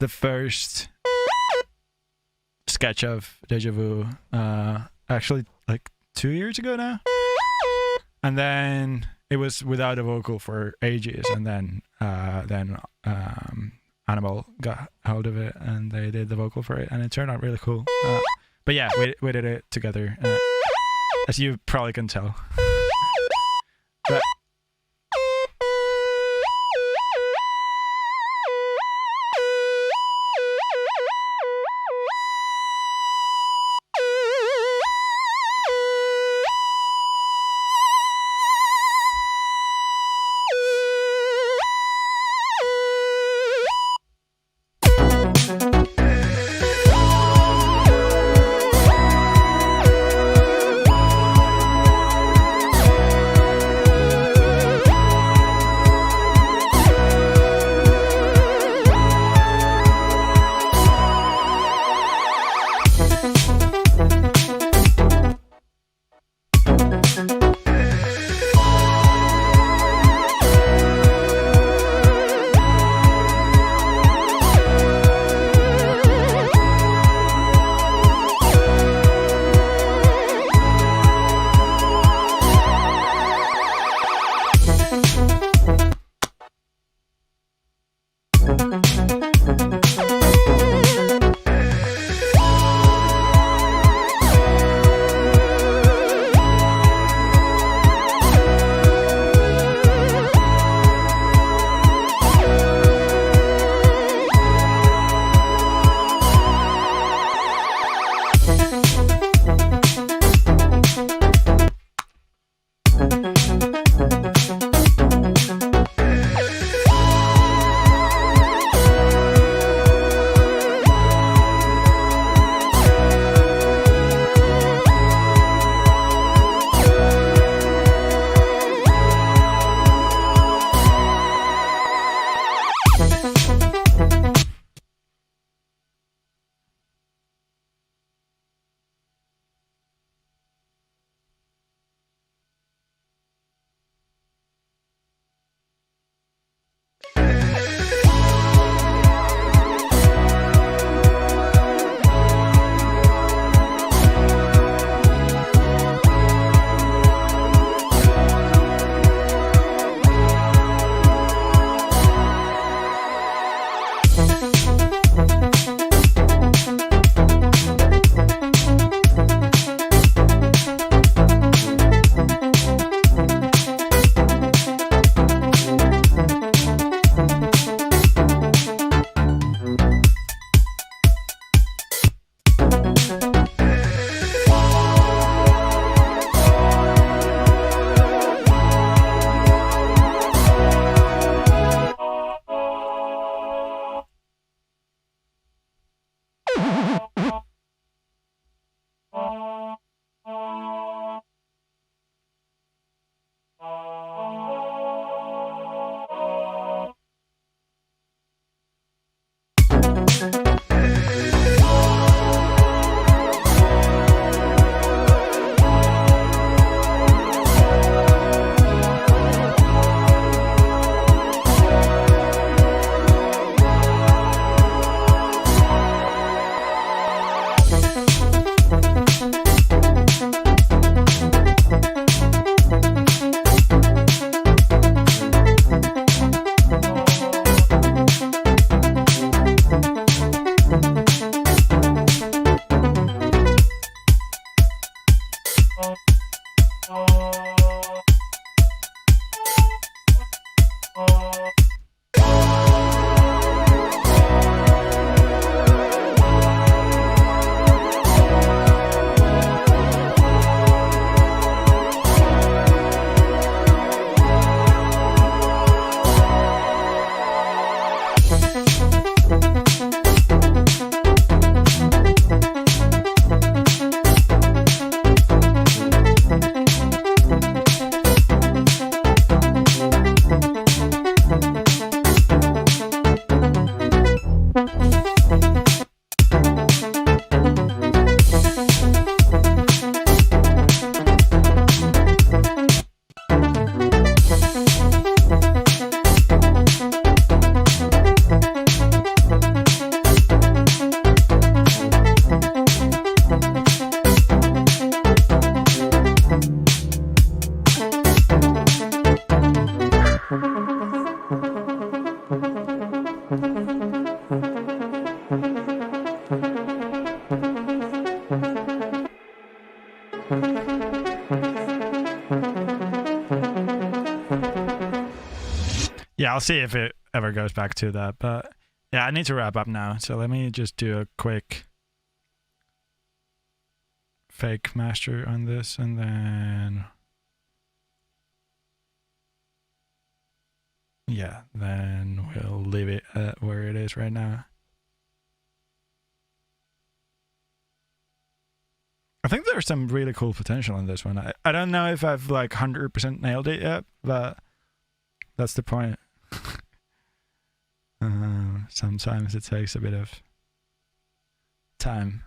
first sketch of Deja Vu actually like 2 years ago now. And then it was without a vocal for ages, and then Animal got hold of it and they did the vocal for it, and it turned out really cool. But yeah, we did it together, as you probably can tell. But Yeah, I'll see if it ever goes back to that. But yeah, I need to wrap up now. So let me just do a quick fake master on this, and then yeah, then we'll leave it at where it is right now. I think there's some really cool potential in this one. I don't know if I've like 100% nailed it yet, but that's the point. Sometimes it takes a bit of time.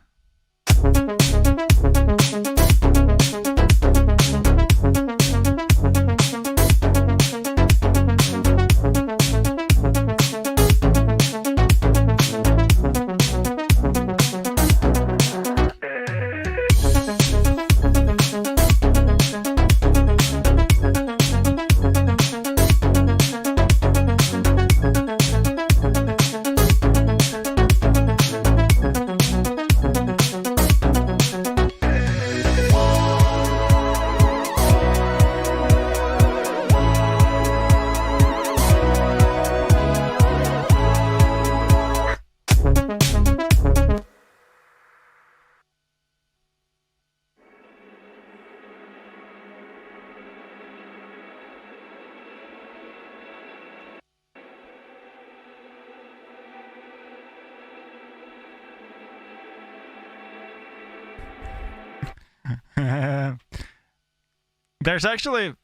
There's actually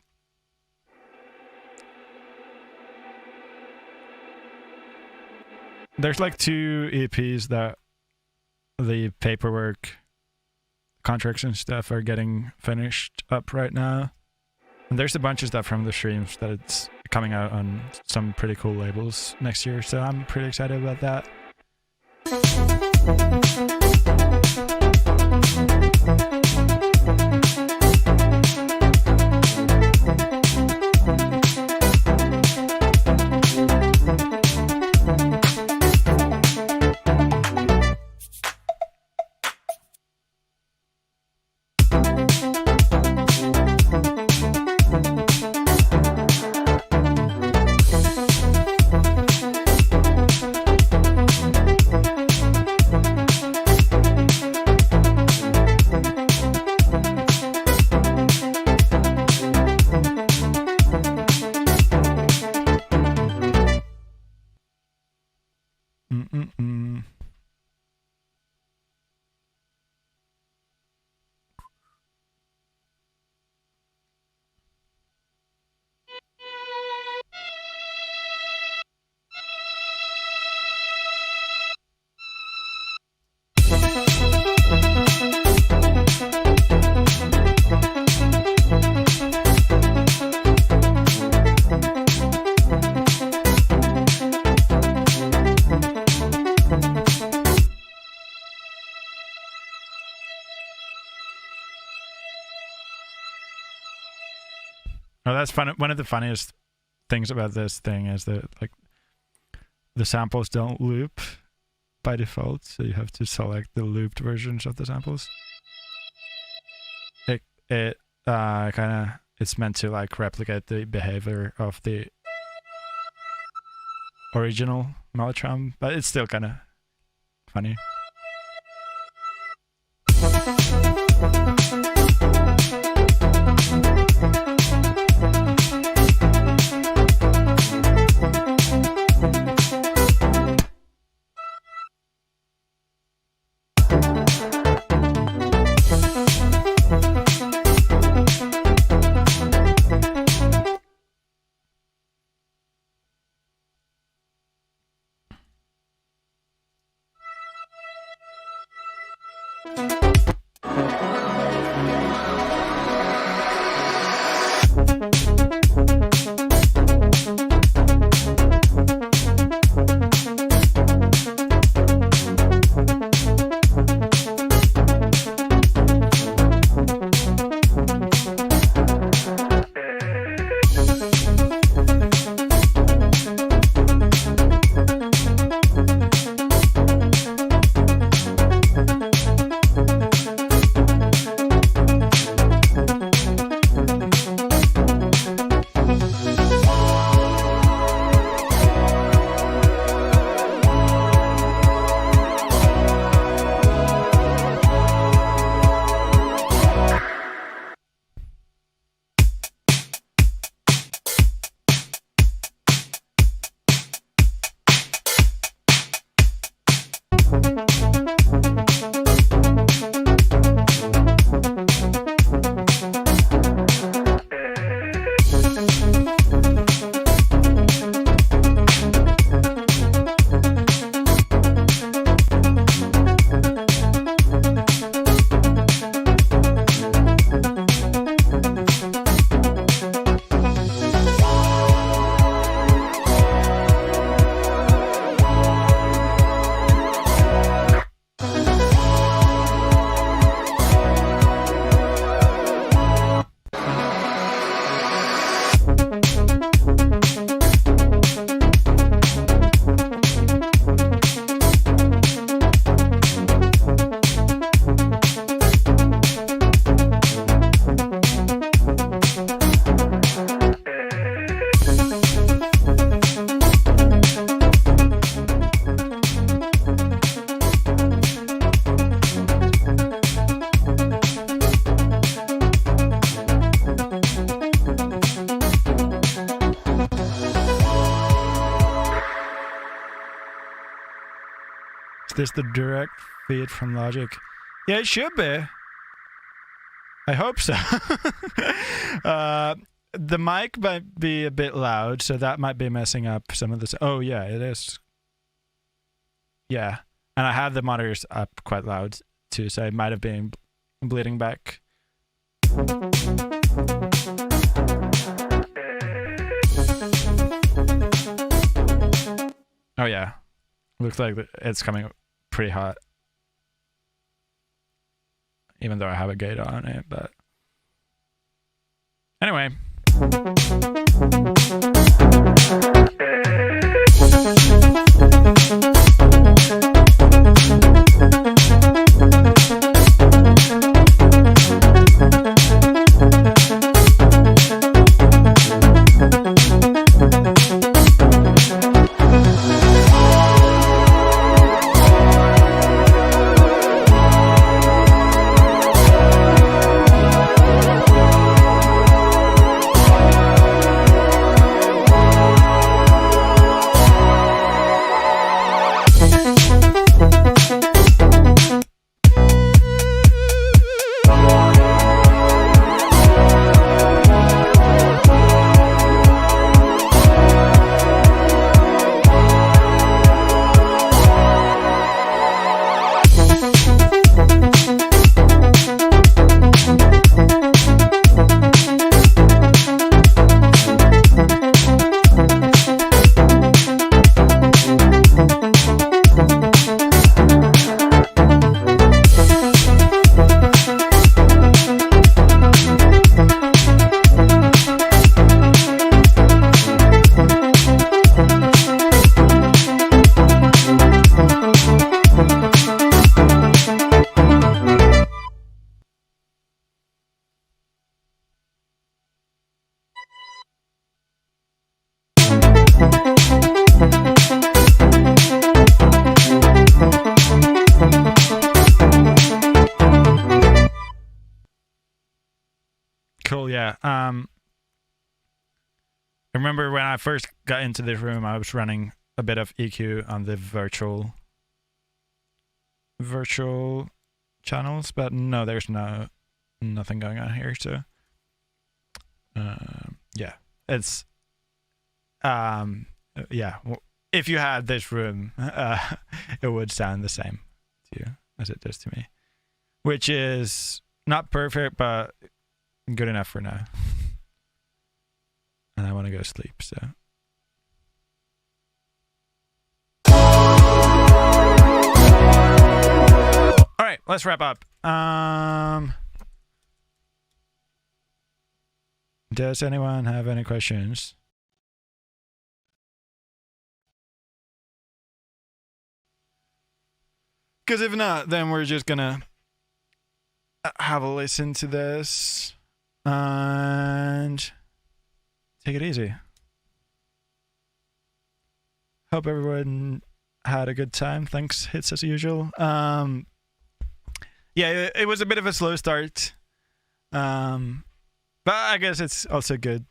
like 2 EPs that the paperwork, contracts and stuff are getting finished up right now. And there's a bunch of stuff from the streams that it's coming out on some pretty cool labels next year, so I'm pretty excited about that. Oh, that's fun. One of the funniest things about this thing is that like the samples don't loop by default, so you have to select the looped versions of the samples. It's meant to like replicate the behavior of the original mellotron, but it's still kind of funny. Is this the direct feed from Logic? Yeah, it should be. I hope so. The mic might be a bit loud, so that might be messing up some of this. Oh, yeah, it is. Yeah, and I have the monitors up quite loud too, so it might have been bleeding back. Oh, yeah. Looks like it's coming pretty hot. Even though I have a gate on it, but anyway. yeah. I remember when I first got into this room, I was running a bit of EQ on the virtual channels, but no, there's nothing going on here. So yeah, it's yeah. If you had this room, it would sound the same to you as it does to me, which is not perfect, but good enough for now. And I want to go sleep, so. All right, let's wrap up. Does anyone have any questions? Because if not, then we're just gonna have a listen to this and take it easy. Hope everyone had a good time. Thanks, hits as usual. Yeah, it was a bit of a slow start. But I guess it's also good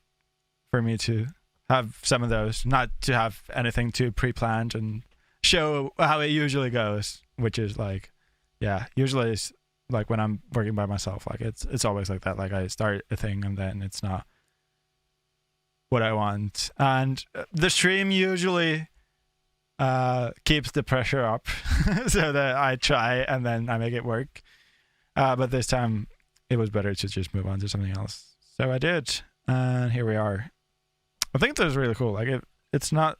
for me to have some of those, not to have anything too pre-planned and show how it usually goes, which is like, yeah, usually it's like when I'm working by myself, like it's always like that. Like I start a thing and then it's not what I want. And the stream usually keeps the pressure up so that I try and then I make it work. But this time it was better to just move on to something else. So I did, and here we are. I think that was really cool. Like it's not,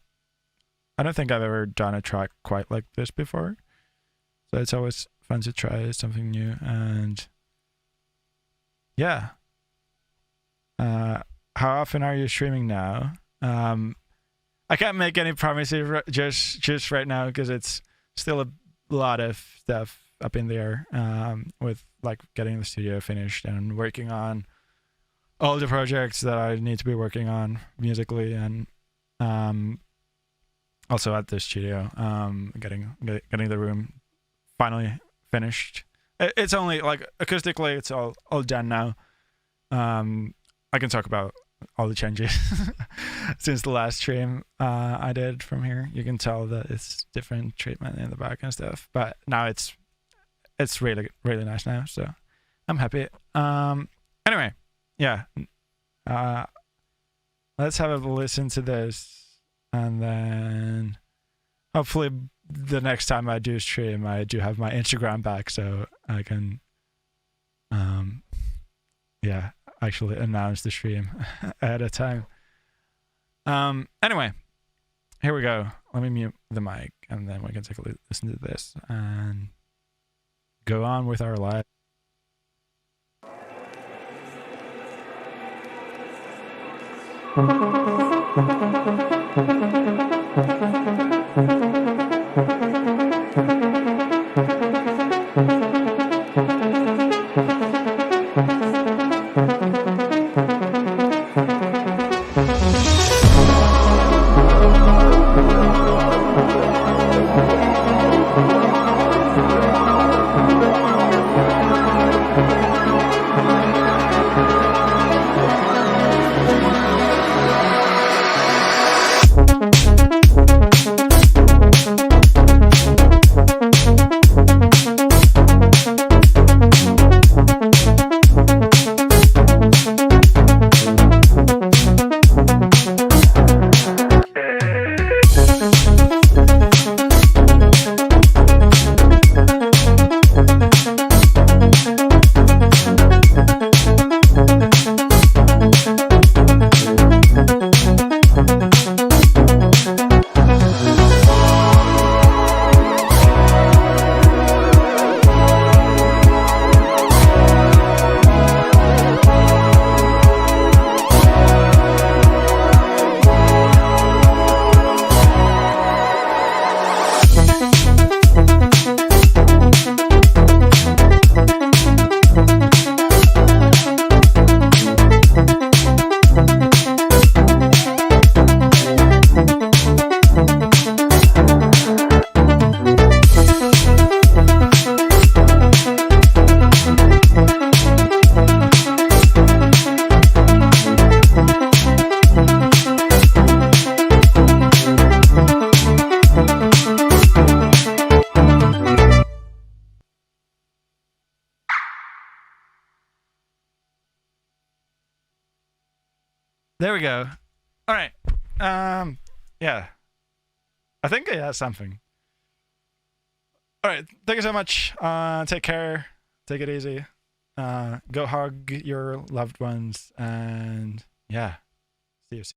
I don't think I've ever done a track quite like this before. So it's always fun to try something new. And yeah. How often are you streaming now? I can't make any promises just right now because it's still a lot of stuff up in the air with like getting the studio finished and working on all the projects that I need to be working on musically, and also at the studio, getting the room finally finished. It's only like acoustically, it's all done now. I can talk about all the changes since the last stream I did from here. You can tell that it's different treatment in the back and stuff, but now it's really nice now, so I'm happy. Anyway, yeah, let's have a listen to this, and then hopefully the next time I do stream, I do have my Instagram back, so I can yeah, actually announce the stream ahead of time. Anyway, here we go. Let me mute the mic, and then we can take a listen to this and go on with our live. There we go. All right. Yeah. I think it has something. All right. Thank you so much. Take care. Take it easy. Go hug your loved ones, and yeah. See you soon.